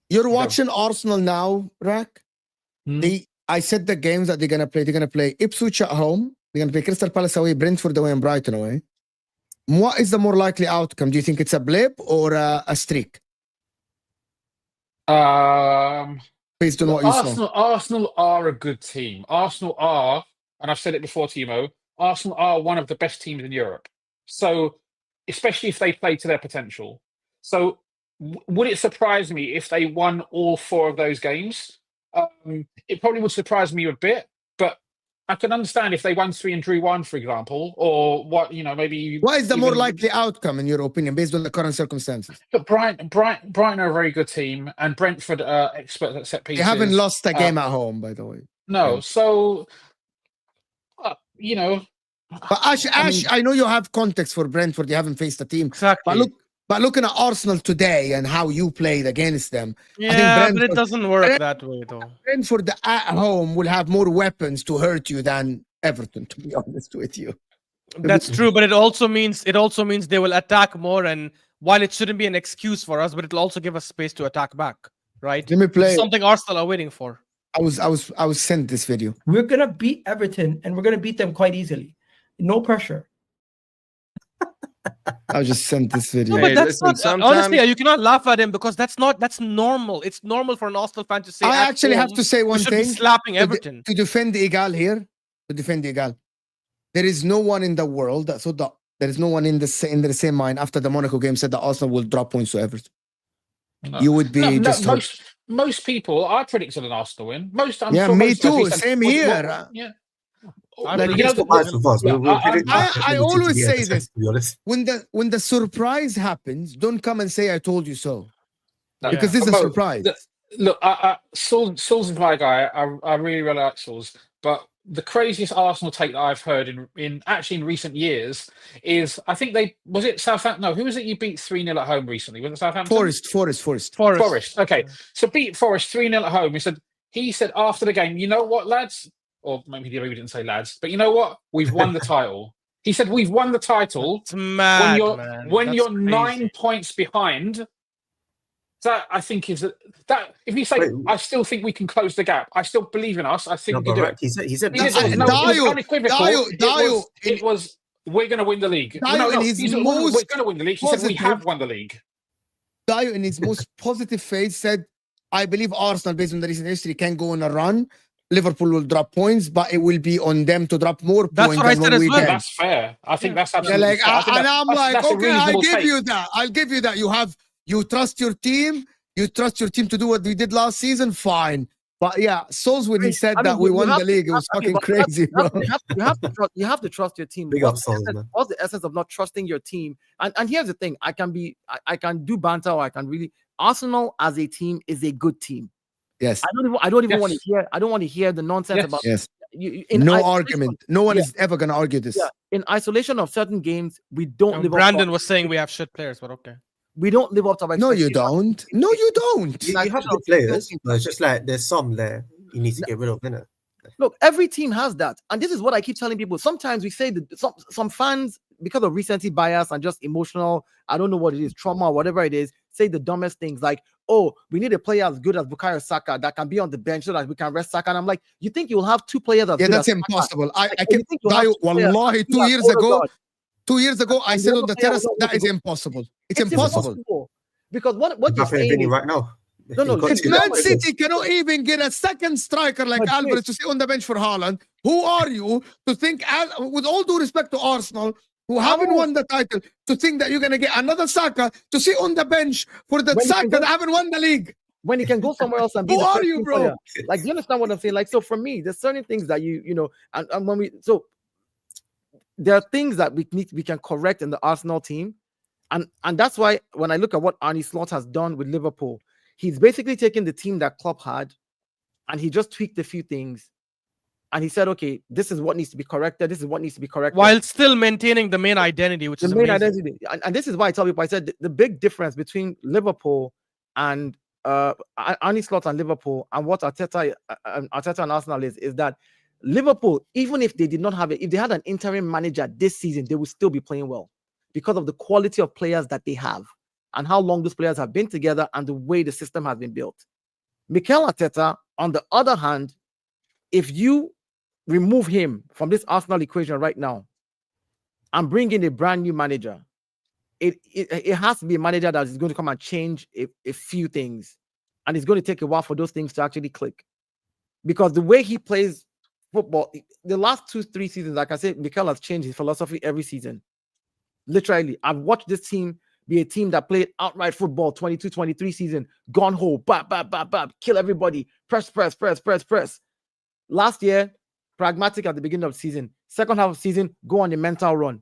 You're No. watching Arsenal now, Rack. I said the games that they're gonna play. They're gonna play Ipswich at home. They're gonna play Crystal Palace away, Brentford away, and Brighton away. What is the more likely outcome? Do you think it's a blip or a streak? Based on what you saw. Arsenal are a good team. Arsenal are, and I've said it before, Timo, Arsenal are one of the best teams in Europe. So, especially if they play to their potential. So, would it surprise me if they won all 4 of those games? It probably would surprise me a bit, but I can understand if they won 3 and drew 1, for example, or maybe. What is the more likely outcome, in your opinion, based on the current circumstances? But Brighton are a very good team, and Brentford are experts at set pieces. They haven't lost a game at home, by the way. No, Yeah. so But Ash, I know you have context for Brentford. You haven't faced a team, Exactly. but looking at Arsenal today and how you played against them, Yeah, but it doesn't work that way, though. Brentford at home will have more weapons to hurt you than Everton. To be honest with you, That's true, but it also means they will attack more. And while it shouldn't be an excuse for us, but it'll also give us space to attack back, right? let me play. Something Arsenal are waiting for. I was sent this video. We're gonna beat Everton, and we're gonna beat them quite easily. No pressure. I just sent this video. No, but Hey, that's listen, not honestly. sometimes- You cannot laugh at him because that's normal. It's normal for an Arsenal fan to say. I at actually have home, to say we one should be thing. slapping Everton. To defend Egal here, there is no one in the world there is no one in the same mind after the Monaco game said that Arsenal will drop points to Everton. No. You would be most people. I predicted an Arsenal win. Me too. Same here. Yeah. Like, I always say this. To be honest. When the surprise happens, don't come and say I told you so. No, Because this is a Mo, surprise. Look, Saul's is my guy. I really like Saul's, but the craziest Arsenal take that I've heard in recent years is, I think was it Southampton? No, who was it you beat 3-0 at home recently? Was it Southampton? Forest. Okay, so beat Forest 3-0 at home. He said after the game, you know what, lads? Or maybe he didn't say lads, but you know what? We've won the title. He said we've won the title. It's mad, man. When That's you're crazy. 9 points behind. That I think is that if you say I still think we can close the gap, I still believe in us. I think we can do it. He said Dayo, it was we're going to win the league. Dayo, No, in his we're most going to win the league. He said we have won the league. Dayo, in his most positive phase, said, I believe Arsenal, based on the recent history, can go on a run. Liverpool will drop points, but it will be on them to drop more That's points what I than said what as we well. can. That's fair. I think that's Yeah, absolutely fair. I think and I'm like, that's a okay, I'll reasonable give take. you that. I'll give you that. You trust your team. You trust your team to do what we did last season. Fine. But yeah, Souls, when he said I mean, that we you won have the to- league, it was I mean, fucking but you have- crazy, bro. You have to trust your team. Big up Souls, man. What's the essence of not trusting your team? And here's the thing: I can do banter, or I can really. Arsenal as a team is a good team. Yes. I don't even want to Yes. hear. I don't want to hear the nonsense Yes. about. Yes. In No isolation- argument. No one Yeah. is ever gonna argue this. Yeah, in isolation of certain games, we don't live Brandon up. was saying we have shit players, but okay. We don't live up to our No, you expectations. don't. No, you don't. You Like, have how good players, but it's just like there's some there you need to get rid of, innit? Look, every team has that, and this is what I keep telling people. Sometimes we say that some fans, because of recency bias and just emotional, I don't know what it is, trauma or whatever it is, say the dumbest things like, "Oh, we need a player as good as Bukayo Saka that can be on the bench so that we can rest Saka." And I'm like, you think you'll have two players as Yeah, good that's as Saka? impossible. I you can think you'll have Dayo, two players wallahi, as 2 good as years ago, Odegaard? 2 years ago, I And said the on the other player terrace was that is Odegaard. impossible. It's impossible. Because what you're Rafael saying Vinny is, right now. No, no, He's got it's two. Man City cannot even get a second striker like But Alvarez to sit on the bench for Haaland. Who are you to think, with all due respect to Arsenal, who haven't won the title, to think that you're going to get another Saka to sit on the bench for the When you Saka can go- that haven't won the league? when he can go somewhere else and be Who the are first you, team bro? player. Like, do you understand what I'm saying? Like, so for me, there's certain things that you know, and when there are things that we can correct in the Arsenal team, and that's why when I look at what Arne Slot has done with Liverpool, he's basically taken the team that Klopp had, and he just tweaked a few things, and he said, okay, this is what needs to be corrected. This is what needs to be corrected. While still maintaining the main identity, which The is main amazing. identity, and this is why I tell people, I said the big difference between Liverpool and Arne Slot and Liverpool and what Arteta and Arsenal is that Liverpool, even if they did not have it, if they had an interim manager this season, they would still be playing well because of the quality of players that they have and how long those players have been together and the way the system has been built. Mikel Arteta, on the other hand, if you remove him from this Arsenal equation right now and bring in a brand new manager, it has to be a manager that is going to come and change a few things, and it's going to take a while for those things to actually click, because the way he plays football, the last 2-3 seasons, like I said, Mikel has changed his philosophy every season. Literally, I've watched this team be a team that played outright football 22-23 season, gone home, kill everybody, press. Last year, pragmatic at the beginning of the season. Second half of the season, go on a mental run.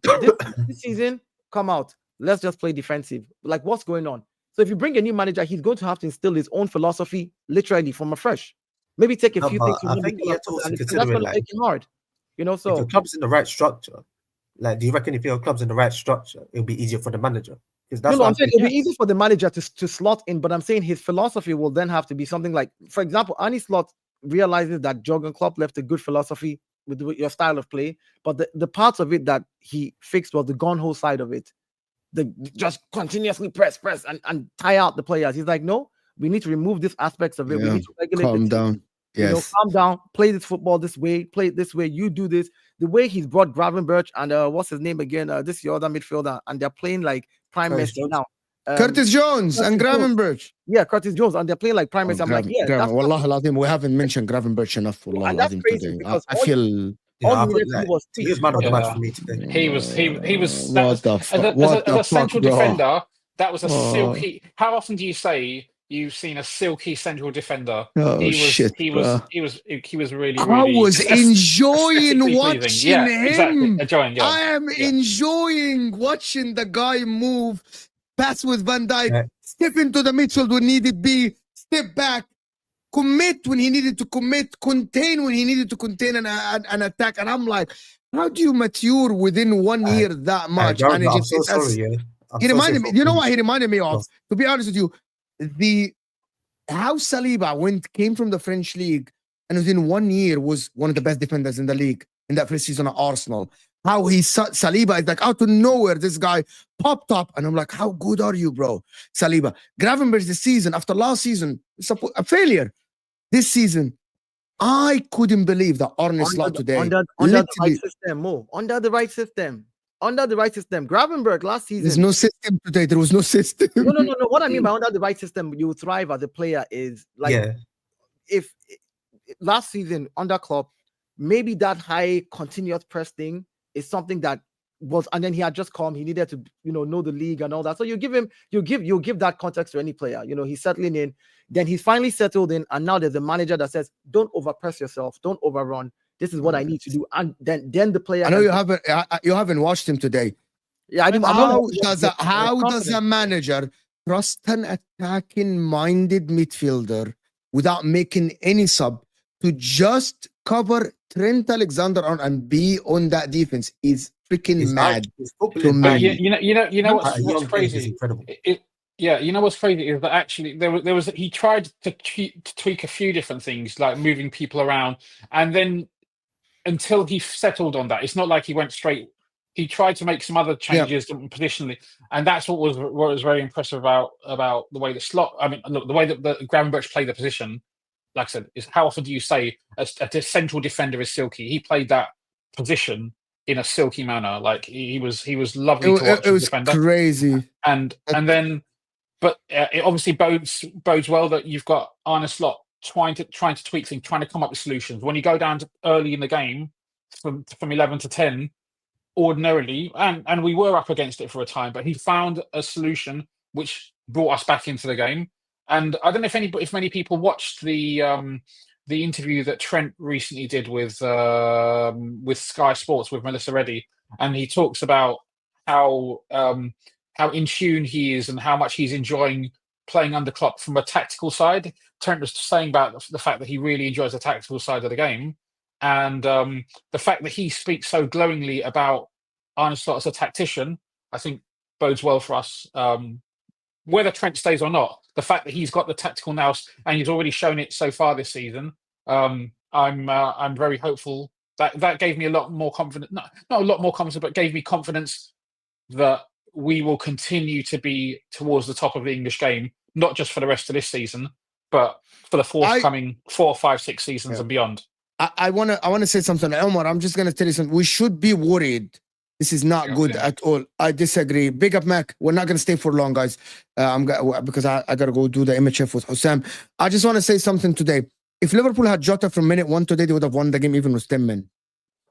This season, come out. Let's just play defensive. Like, what's going on? So if you bring a new manager, he's going to have to instill his own philosophy literally from afresh. Maybe take a few things from I him, think you have to also and that's consider going it to like, make it hard. You know, if so your club's in the right structure, like, do you reckon if your club's in the right structure, it'll be easier for the manager? Because that's no, what I'm I'm saying thinking. it'll be easy for the manager to slot in, but I'm saying his philosophy will then have to be something like, for example, Arne Slot realizes that Jurgen Klopp left a good philosophy with your style of play, but the parts of it that he fixed was the gun-ho side of it. The just continuously press and tire out the players. He's like, no, we need to remove these aspects of it. We Yeah, need to regulate calm the team. down. You know, Yes. calm down, play this football this way, play it this way, you do this. The way he's brought Gravenberch and what's his name again? This your other midfielder, and they're playing like prime Curtis Messi Jones. now. Curtis Jones and Curtis Jones. Gravenberch. Yeah, Curtis Jones, and they're playing like prime Messi. I'm like, yeah, that's Wallah al-Azim, we haven't mentioned Gravenberch enough. Wallah and that's al-Azim crazy today. because I feel Yeah, all I he put, needed to like, do was he was tweak. man of the match Yeah. for me today. He was what the fuck? What as the a central fuck, bro? defender. That was a silky. How often do you say you've seen a silky central defender? Oh He was shit, bro. really, I really was enjoying aesthetically watching pleasing. Yeah, exactly. him. Enjoying, yeah. I am Yeah. enjoying watching the guy move, pass with Van Dijk, Yeah. step into the midfield when needed be, step back, commit when he needed to commit, contain when he needed to contain an attack. And I'm like, how do you mature within 1 year that much? Gareth, And I'm so sorry, yeah. I'm he so reminded sorry me, you know for- what he reminded me of? Yes. To be honest with you, how Saliba came from the French league and within 1 year was one of the best defenders in the league in that first season at Arsenal. How Saliba is like out of nowhere, this guy popped up, and I'm like, how good are you, bro? Saliba. Gravenberch this season, after last season, it's a failure. This season, I couldn't believe that Arne Slot today. Under the literally, right system, Mo. Under the right system. Gravenberch last season. there's no system today. There was no system. No. What I mean by under the right system, you thrive as a player is like, yeah, if last season under Klopp, maybe that high continuous press thing is something that and then he had just come. He needed to, know the league and all that. So you give that context to any player. He's settling in. Then he's finally settled in, and now there's a manager that says, "Don't overpress yourself. Don't overrun. This is what I need to do." And then the player. I know you haven't watched him today. Yeah, I didn't. How does a manager trust an attacking-minded midfielder without making any sub to just cover Trent Alexander-Arnold and be on that defense? Is freaking mad to me. You know what's crazy? Incredible. You know what's crazy is that actually there was he tried to tweak a few different things, like moving people around, and then until he settled on that, it's not like he went straight. He tried to make some other changes positionally, and that's what was very impressive about the way the slot. I mean, look, the way that the Gravenberch played the position. Like I said, is how often do you say a central defender is silky? He played that position in a silky manner. Like he was lovely to watch. It was defender. crazy, and then. But it obviously bodes well that you've got Arne Slot trying to tweak things, trying to come up with solutions. When you go down to early in the game, from 11 to 10, ordinarily, and we were up against it for a time, but he found a solution which brought us back into the game. And I don't know if many people watched the interview that Trent recently did with Sky Sports with Melissa Reddy, and he talks about how in tune he is and how much he's enjoying playing under Klopp from a tactical side. Trent was saying about the fact that he really enjoys the tactical side of the game, and the fact that he speaks so glowingly about Arne Slot as a tactician, I think bodes well for us. Whether Trent stays or not, the fact that he's got the tactical nous and he's already shown it so far this season, I'm very hopeful. That gave me a lot more confidence. Not a lot more confidence, but gave me confidence that we will continue to be towards the top of the English game, not just for the rest of this season, but for the forthcoming 4, 5, 6 seasons and beyond. I want to say something, Omar. I'm just going to tell you something. We should be worried. This is not good at all. I disagree. Big up, Mac. We're not going to stay for long, guys. Because I got to go do the MHF with Hussam. I just want to say something today. If Liverpool had Jota from minute 1 today, they would have won the game even with 10 men.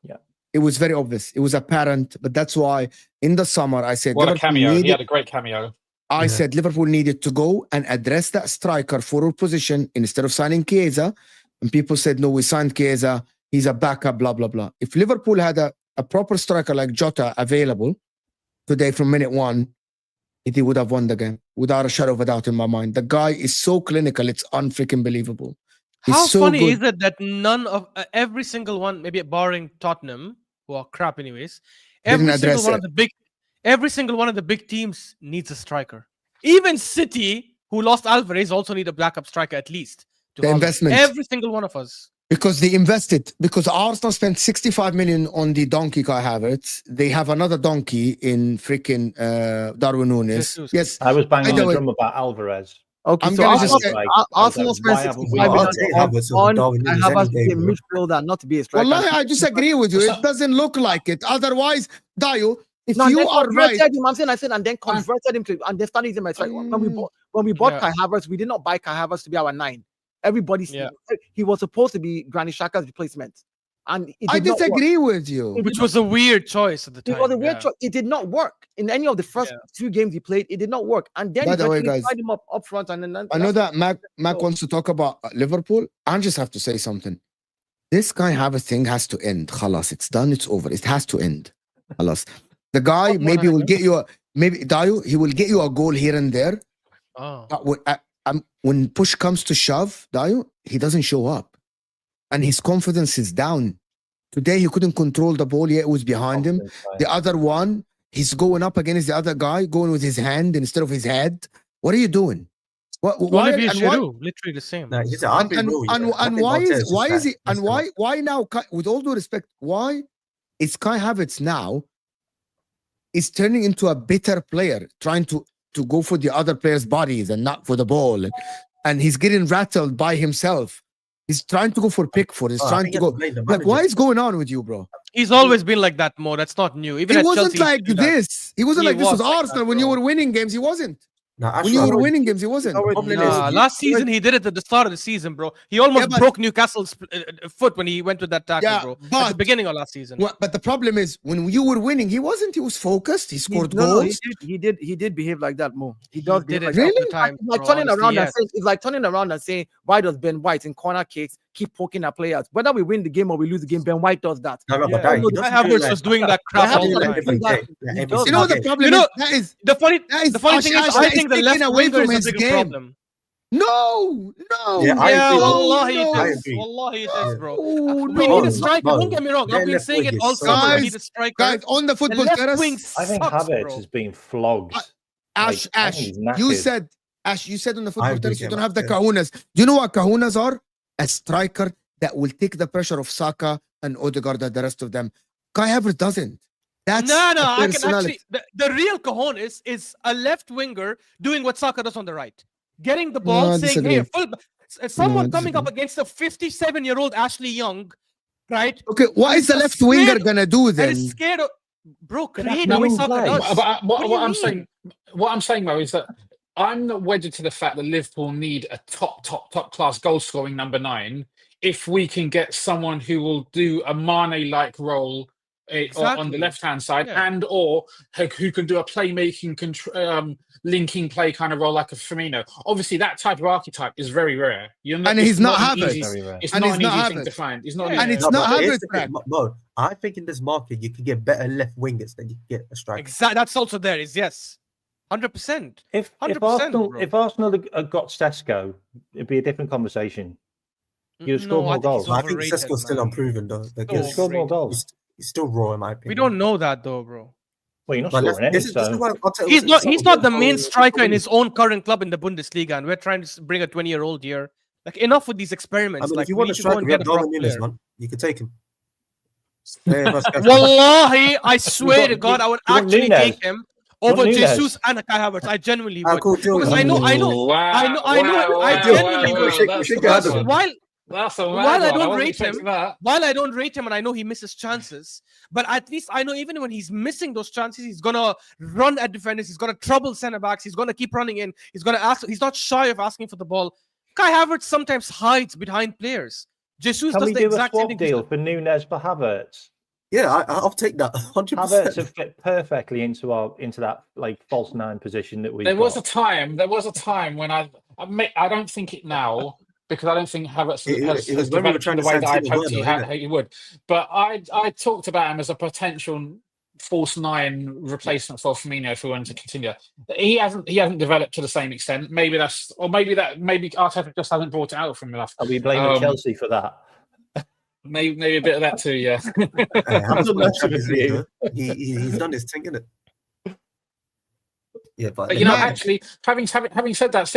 Yeah. It was very obvious. It was apparent. But that's why in the summer, I said... What a cameo. He had a great cameo. I said Liverpool needed to go and address that striker forward position instead of signing Chiesa. And people said, no, we signed Chiesa. He's a backup, blah, blah, blah. If Liverpool had a proper striker like Jota available today from minute 1, he would have won the game without a shadow of a doubt in my mind. The guy is so clinical. It's unfreaking believable. How so funny good. is it that none of every single one, maybe barring Tottenham, who are crap anyways, every single one of the big teams needs a striker. Even City, who lost Alvarez, also need a backup striker at least. The investment. Every single one of us. Because they invested. Because Arsenal spent 65 million on the donkey Kai Havertz. They have another donkey in freaking Darwin Núñez. Yes. I was banging on the drum about Alvarez. Okay, so Arsenal spent 65 million on Havertz to be a midfielder, not to be a striker. Wallahi, I disagree with you. It doesn't look like it. Otherwise, Dayo, if you are right... I said, and then converted him to... And they started using my striker. When we bought Kai Havertz, we did not buy Kai Havertz to be our 9. He was supposed to be Granit Xhaka's replacement. And I disagree with you. Which was a weird choice at the time. It was a weird choice. It did not work. In any of the first 2 games he played, it did not work. And then by the way, guys, tied him up front. And then I know that Mac wants to talk about Liverpool. I just have to say something. This Kai Havertz thing has to end. Khalas, it's done. It's over. It has to end. Khalas. The guy maybe will get you Dayo, he will get you a goal here and there. When push comes to shove, Dayo, he doesn't show up. And his confidence is down. Today, he couldn't control the ball, yet it was behind him. The other one, he's going up against the other guy, going with his hand instead of his head. What are you doing? Why literally the same. Why now, with all due respect, why is Kai Havertz now is turning into a bitter player, trying to go for the other players' bodies and not for the ball? And he's getting rattled by himself. He's trying to go for Pickford. He's trying to go. Like, what is going on with you, bro? He's always been like that, Mo. That's not new. Even he at wasn't Chelsea, like this. He wasn't like this with Arsenal when you bro. were winning games. He wasn't. Now, When you were winning games, he wasn't. Nah, last season he did it at the start of the season, bro. He almost but- broke Newcastle's foot when he went with that tackle, Yeah, bro. At the but- beginning of last season. But the problem is, when you were winning, he wasn't. He was focused. He scored No, goals. he did behave like that, Mo. He does did behave it like all that. the time, It's like bro, turning honestly, around yes. and saying, it's like turning around and saying, why does Ben White in corner kicks keep poking at players? Whether we win the game or we lose the game, Ben White does that. No, but Yeah. Dayo, he Kai doesn't Havertz do was doing that crap have all to the let time. every that- game. Yeah, he every does You know single the game. problem You know, is that is The funny Ash, thing is, Ash, I that is think the taken left away winger from is his the bigger game. problem. no. Yeah, I Yeah, agree. wallahi No, it I is. agree. Wallahi it Yeah. is, bro. Oh, We no. need a striker. no. Don't get me wrong. Their I've been left saying wing it is all so summer. We bad. need a striker. Guys, on the The football left terrace, wing I think sucks, Havertz bro. has been flogged. Ash, I think he's knackered. you said on the I football agree, terrace, you don't have the yeah. kahunas. Do you know what kahunas are? A striker that will take the pressure of Saka and Odegaard and the rest of them. Kai Havertz doesn't. That's No, the I can personality. actually. The real cojones is a left winger doing what Saka does on the right, getting the ball, No, I saying, "Hey, disagree. someone I coming up disagree. against a 57-year-old Ashley Young, right? Okay, what And is the he's left winger scared- gonna do And then? is scared of, bro, But create that's what not Saka play. does. But What do you what I'm saying, Mo, is that I'm not wedded to the fact that Liverpool need a top class goal scoring number 9 if we can get someone who will do a Mane-like role on the Exactly. left hand side, Yeah. and or who can do a playmaking, linking play kind of role like a Firmino. Obviously, that type of archetype is very rare. And he's not Havertz. Very rare. It's And not he's an not easy thing to Havertz. find. It's not. Yeah. And it's No, not but here's Havertz the thing, back. Mo, I think in this market you could get better left wingers than you can get a striker. Exactly. That's also there. Is yes, 100%. If 100%, bro. Arsenal had got Sesko, it'd be a different conversation. You'd have scored No, I more think goals. he's I think overrated, Sesko's still man. unproven though. Like, Still You'd have scored more goals. he's still raw in my opinion. We don't know that though, bro. Well, you're not But scoring any, this is so why Arteta He's was not. so He's not the good main for- striker in his own current club in the Bundesliga, and we're trying to bring a 20-year-old here. Like enough with these I experiments. mean, like if you we want need a to go striker, and we have get a proper Darwin Nunes, player. man. You can take him. Yeah, Wallahi, I swear to God, I would you want actually Nunes? take him You want over Nunes? Jesus and Kai Havertz. I genuinely would. cool, deal. Because I know, Wow, I wow, genuinely wow, would. shake that's- your that's hand a- on him. While That's a While mad I one. don't wasn't rate expecting him- that. while I don't rate him and I know he misses chances, but at least I know even when he's missing those chances, he's gonna run at defenders, he's gonna trouble center backs, he's gonna keep running in, he's gonna ask, he's not shy of asking for the ball. Kai Havertz sometimes hides behind players. Jesus can does we the do a exact same swap thing. deal for Nunes for Havertz? Yeah, I'll take that 100%. Havertz have fit perfectly into that like false 9 position that we. There was a time when I don't think it now, because I don't think Havertz It has was when we were developed trying in to the way sign that I Timo hoped Werner, innit? he would. But I talked about him as a potential false 9 replacement for Firmino if we wanted to continue. He hasn't developed to the same extent. Maybe Arteta just hasn't brought it out from enough. Are we blaming Um, Chelsea for that? Maybe a bit of that too. Yeah. Havertz won the That's Champions with League, you. though. He's done his thing, innit? Yeah, but But, actually, having said that,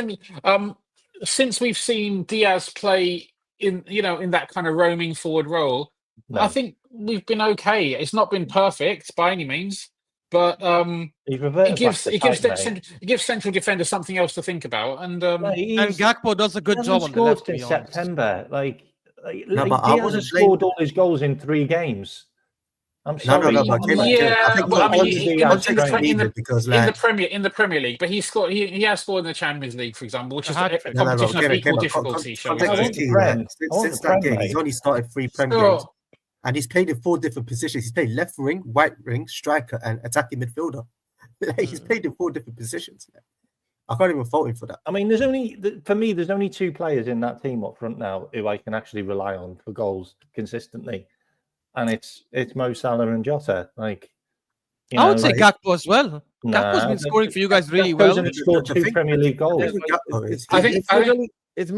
since we've seen Diaz play in that kind of roaming forward role, No. I think we've been okay. It's not been perfect by any means, but He's reverted it gives central defenders something else to think about. And And Gakpo does a good job on the left. To since be honest. September. No, but I Diaz wasn't has scored all his goals in 3 games. I'm sorry. No, but I think well, I mean, because in the Premier League, but he scored. He has scored in the Champions League, for example, which is a competition of equal difficulty. shall we Context say. is key, Prem. man. I want Since the that Prem, game, he's mate. only started 3 Prem Sure. games, and he's played in 4 different positions. He's played left wing, right wing, striker, and attacking midfielder. He's played in 4 different positions. I can't even fault him for that. I mean, for me, there's only 2 players in that team up front now who I can actually rely on for goals consistently, and it's Mo Salah and Jota. Like, I would say Gakpo as well. Gakpo's been scoring for you guys really well. Gakpo's scored 2 Premier League goals. It's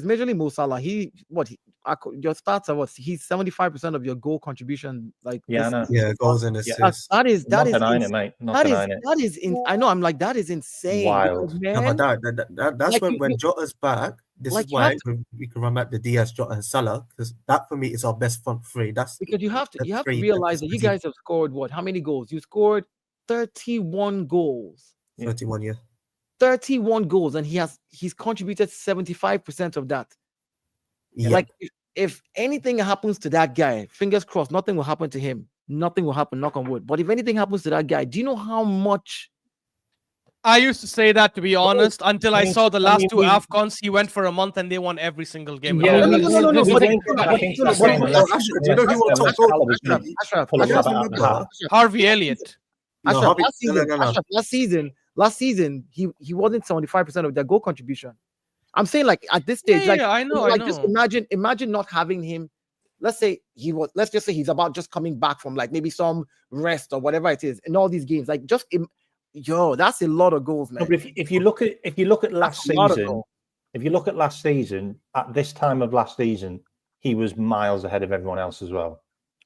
majorly Mo Salah. Your stats are what? He's 75% of your goal contribution. Like Yeah, I know. Yeah, goals and assists. that is Not denying it, mate. Not denying it. that is I know. I'm like that is insane. Wild. because, No, man, but that's like when you- Jota's back. This like is you why have we can run back the Diaz, Jota, and Salah, because that for me is our best front 3. That's because you have to That's great. realize that you guys have scored what? How many goals? You scored 31 goals. 31 years. 31 goals, and he's contributed 75% of that. Yeah. Like if anything happens to that guy, fingers crossed, nothing will happen to him. Nothing will happen, knock on wood. But if anything happens to that guy, do you know how much I used to say that, to be honest, until I mean, saw the I last mean, two we- AFCons. He went for a month and they won every single game. Yeah, without we- losing. no, we but- weren't going back into that Wait, game wait, unless- Ashraf, do you know who won unless top goal? Salah was going to Ashraf, pull him Ashraf, out of the remember? hat. Harvey Elliott. No, Ashraf, Harvey- last no, season, no, no, no. Ashraf, last season, he wasn't 75% of their goal contribution. I'm saying, like, at this stage, Yeah, like, yeah, I know, like I just know. imagine not having him. Let's just say he's about just coming back from like maybe some rest or whatever it is in all these games. Like, that's a lot of goals, No, man. but if you look at last That's a lot of season, goals. if you look at last season, at this time of last season, he was miles ahead of everyone else as well.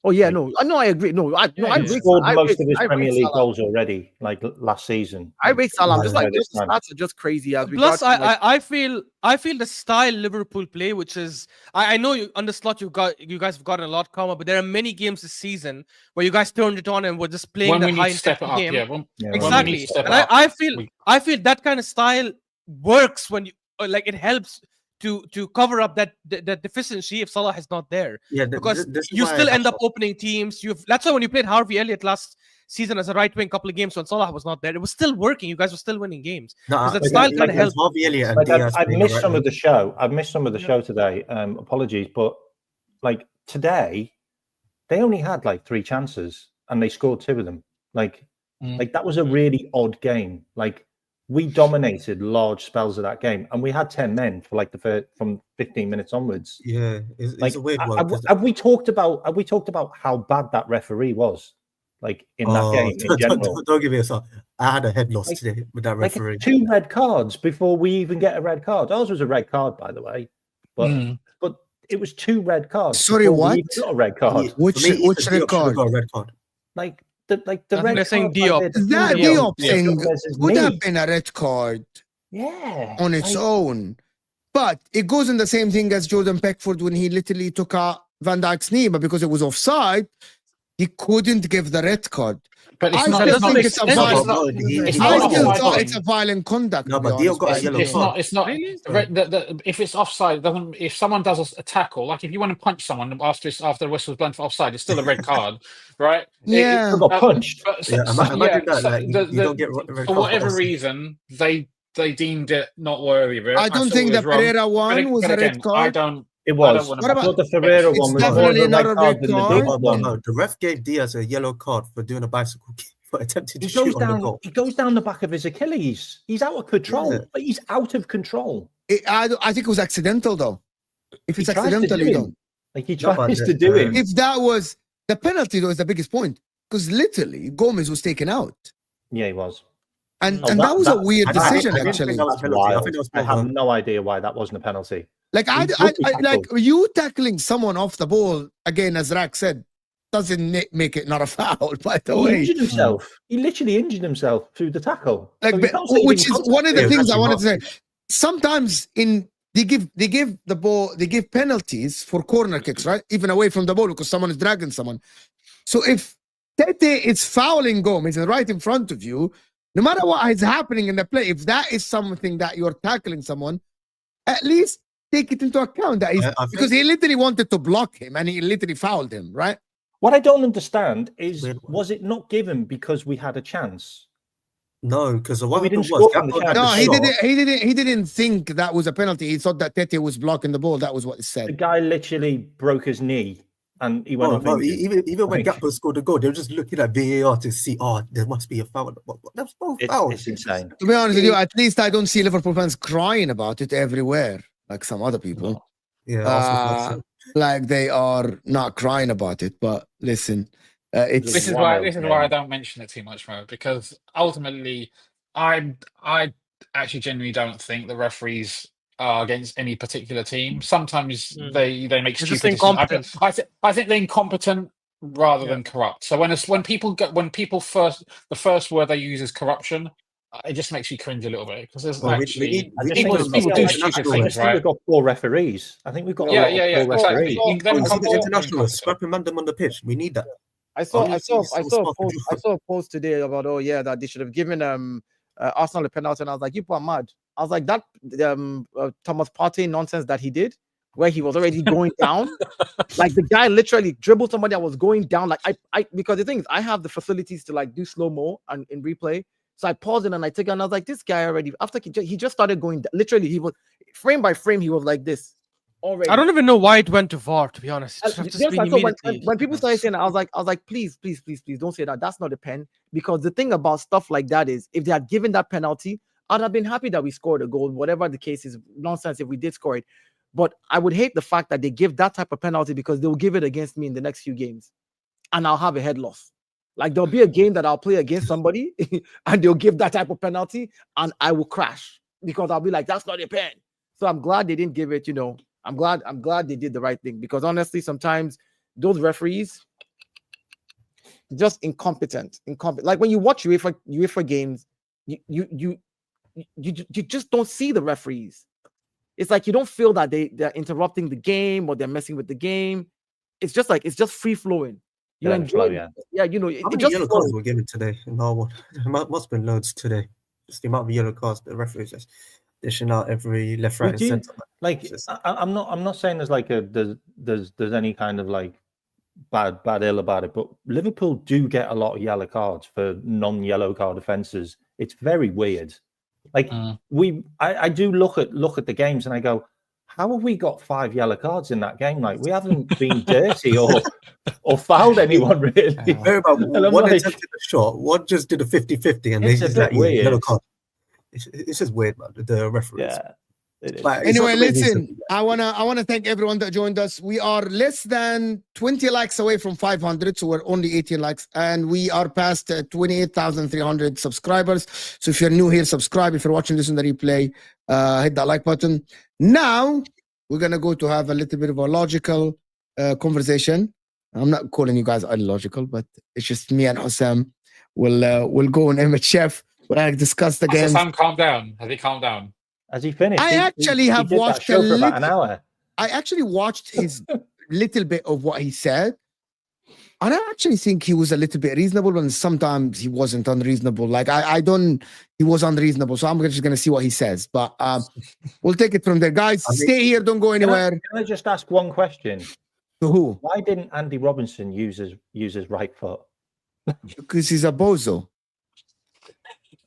Oh yeah, no, I agree. No, I Yeah, rate He yeah. scored I most rate- of his I rate Premier League Salah. goals already, like last season. I rate Salah. I'm just like By this those time. stats are just crazy. As Plus, regards to, like, I feel the style Liverpool play, which is I know you on the slot you guys have gotten a lot calmer, but there are many games this season where you guys turned it on and were just playing When the we high need to step it intensity up, game. yeah. When we need Exactly, to step and it up, I we- feel that kind of style works when you like it helps to cover up that deficiency if Salah is not there, Yeah, because this is you why still end up Ashraf- opening teams. That's why when you played Harvey Elliott last season as a right wing, couple of games when Salah was not there, it was still working. You guys were still winning games. No, Because that like, style like, kind of helps. Harvey Elliott and Like, Diaz I've playing missed right some of now. the show. I've missed some of the Yeah. show today. Apologies, but like today, they only had like 3 chances and they scored 2 of them. Like that was a really odd game. Like we dominated large spells of that game, and we had 10 men for like from 15 minutes onwards. Yeah, it's Like, a weird one. have, 'cause- have we talked about how bad that referee was? Like in that game in general. Don't give me a song. I had a head loss Like- today with that Like referee. 2 red cards before we even get a red card. Ours was a red card, by the way, but it was 2 red cards. Sorry, before we what? even got a red card. Yeah, Which- for me, which Ethan red Diop should card? have got a red card. Like the I think red they're saying cards, like, Diop. the that Diop, Diop thing Gomez's would knee. have been a red card Yeah, on its like, own, but it goes in the same thing as Jordan Pickford when he literally took out Van Dijk's knee, but because it was offside, he couldn't give the red card. But it's I not. still It's not. think it's a It's violent. not. He- It's he- I not still offside thought thing. it's a violent conduct. No, to be but Diop honest got a with you. yellow card. It's not. If it's offside, it doesn't. If someone does a tackle, like if you want to punch someone after the whistle's blown for offside, it's still a red card, right? Yeah. He got punched. But Yeah, imagine that. Like, you don't get red for card whatever offside. reason, they deemed it not worthy of it. I don't thought think it the was wrong. Pereira one was But a again, red card. I don't. It I was. don't wanna- What about- I thought the Ferreira It's one was definitely more of a not red a card red than the card. Diop No, one. no. The ref gave Diaz a yellow card for doing a bicycle kick, for attempting to He goes shoot on the down. goal. He goes down the back of his Achilles. He's out of control. Yeah. Like, he's out of control. I think it was accidental though. If it's He tries to accidental, do you him. don't. Like he No, but tries the- to do him. If that was the penalty, though, is the biggest point because literally Gomez was taken out, Yeah, he was. and Oh, that was a that- weird I didn't decision think actually. that was That's penalty. I wild. think that was I have penalty. no idea why that wasn't a penalty. Like He broke his like you tackling someone off the ball again, as Rak said, doesn't make it not a foul. By the He way, injured himself. He literally injured himself through the tackle. like So you can't say he which didn't is one of the Yeah, things I that's wanted to say. not- Sometimes they give the ball, they give penalties for corner kicks, right? Even away from the ball because someone is dragging someone. So if Tete is fouling Gomez and right in front of you, no matter what is happening in the play, if that is something that you're tackling someone, at least take it into account that he's I think- because he literally wanted to block him and he literally fouled him, right? What I don't understand is, Weird one. was it not given because we had a chance? No, because what We happened didn't was score from the Gakpo had chance. No, the he shot. didn't think that was a penalty. He thought that Tete was blocking the ball. That was what he The said. guy literally broke his knee and he went No, off. no, injured. even when I think- Gakpo scored the goal, they were just looking at VAR to see, there must be a foul. That's no foul. It's insane. To be honest with you, at least I don't see Liverpool fans crying about it everywhere, like some other people. Yeah, Arsenal fans, Like they are not crying about it. But listen, it's This is wild, why man. I don't mention it too much, Mo, because ultimately, I actually genuinely don't think the referees are against any particular team. Sometimes they make They're stupid just decisions. incompetent. I think they're incompetent rather than corrupt. So when people the first word they use is corruption, it just makes you cringe a little bit because there's Well, we actually need- I just people, think people do I stupid just things, think right? we've got 4 referees. I think we've got a Yeah, lot yeah, of yeah, 4 exactly. referees. You- them We see the incompetent- internationals reprimand them on the pitch. We need that. I saw Only I saw he's I so saw a smart to post do I saw a post today about that they should have given Arsenal a penalty, and I was like, you people are mad. I was like, that Thomas Partey nonsense that he did, where he was already going down, like the guy literally dribbled somebody that was going down. Like I because the thing is, I have the facilities to like do slow mo and in replay. So I paused it and I took it and I was like, this guy already, after he just started going, literally, he was frame by frame, he was like this already. I don't even know why it went to VAR, to be honest. It should have just been So immediately. when people started saying that, I was like, please, don't say that. That's not a pen. Because the thing about stuff like that is, if they had given that penalty, I'd have been happy that we scored a goal, whatever the case is, nonsense if we did score it. But I would hate the fact that they give that type of penalty because they'll give it against me in the next few games. And I'll have a head loss. Like there'll be a game that I'll play against somebody and they'll give that type of penalty and I will crash because I'll be like, that's not a pen. So I'm glad they didn't give it, I'm glad they did the right thing because honestly, sometimes those referees just incompetent. Like when you watch UEFA games, you just don't see the referees. It's like you don't feel that they're interrupting the game or they're messing with the game. It's just free flowing. You enjoy, yeah. Yeah, How many yellow cards were given today in our one? There must have been loads today. Just the amount of yellow cards the referees just dishing out every left, right, and centre. Like, I'm not saying there's like there's any kind of like bad ill about it, but Liverpool do get a lot of yellow cards for non-yellow card offences. It's very weird. Like I do look at the games and I go, how have we got 5 yellow cards in that game? Like we haven't been dirty or fouled anyone really. One attempted a shot, one just did a 50-50 and they just like yellow card. It's just weird, man. The referees. Yeah. Anyway, listen, I wanna thank everyone that joined us. We are less than 20 likes away from 500, so we're only 18 likes, and we are past 28,300 subscribers. So if you're new here, subscribe. If you're watching this on the replay, hit that like button. Now we're gonna go to have a little bit of a logical conversation. I'm not calling you guys illogical, but it's just me and Hussam. We'll go on Image Chef. We're gonna discuss the game. Sam, calm down. Has he calmed down? Has he finished? I actually have watched for about an hour. I actually watched his little bit of what he said, and I actually think he was a little bit reasonable, and sometimes he wasn't unreasonable. Like he was unreasonable. So I'm just gonna see what he says, but we'll take it from there, guys. Stay here, don't go anywhere. Can I just ask one question? To who? Why didn't Andy Robinson use his right foot? Because he's a bozo.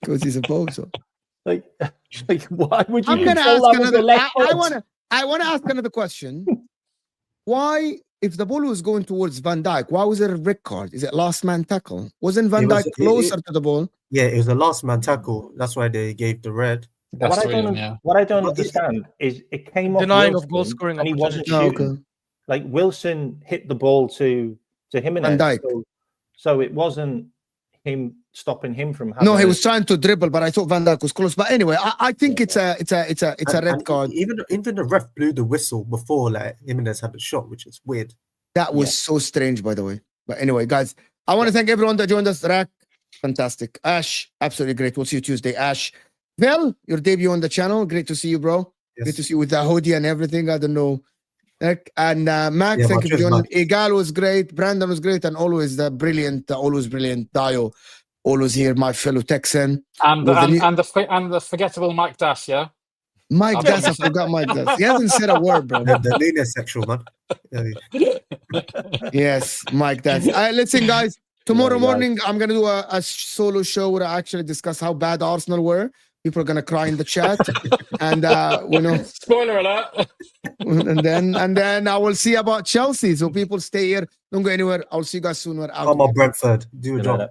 Because he's a bozo. Like why would you? I'm gonna ask another. I want to ask another question. Why, if the ball was going towards Van Dijk, why was it a red card? Is it last man tackle? Wasn't Van Dijk closer to the ball? Yeah, it was a last man tackle. That's why they gave the red. What I don't understand is it came off denying Wilson of goal scoring and he wasn't opportunity. shooting. Like Wilson hit the ball to Jimenez, Van Dijk. so it wasn't him stopping him from having. No, he was trying to dribble, but I thought Van Dijk was close. But anyway, I think it's a red card. Even the ref blew the whistle before like Jimenez had the shot, which is weird. That was so strange, by the way. But anyway, guys, I want to thank everyone that joined us. Rak, fantastic. Ash, absolutely great. We'll see you Tuesday. Ash, Phil, your debut on the channel. Great to see you, bro. Yes. Great to see you with the hoodie and everything. I don't know. And Max, thank you for joining. Egal was great. Brandon was great, and always brilliant Dayo. Always here, my fellow Texan. And the forgettable Mike Das, yeah? Mike Das, I forgot Mike Das. He hasn't said a word, bro. The linear sexual, man. Yes, Mike Das. Listen, guys, tomorrow morning, I'm going to do a solo show where I actually discuss how bad Arsenal were. People are going to cry in the chat. And, spoiler alert. and then I will see about Chelsea. So people stay here. Don't go anywhere. I'll see you guys soon. We're out. Come on, Brentford. Do your job.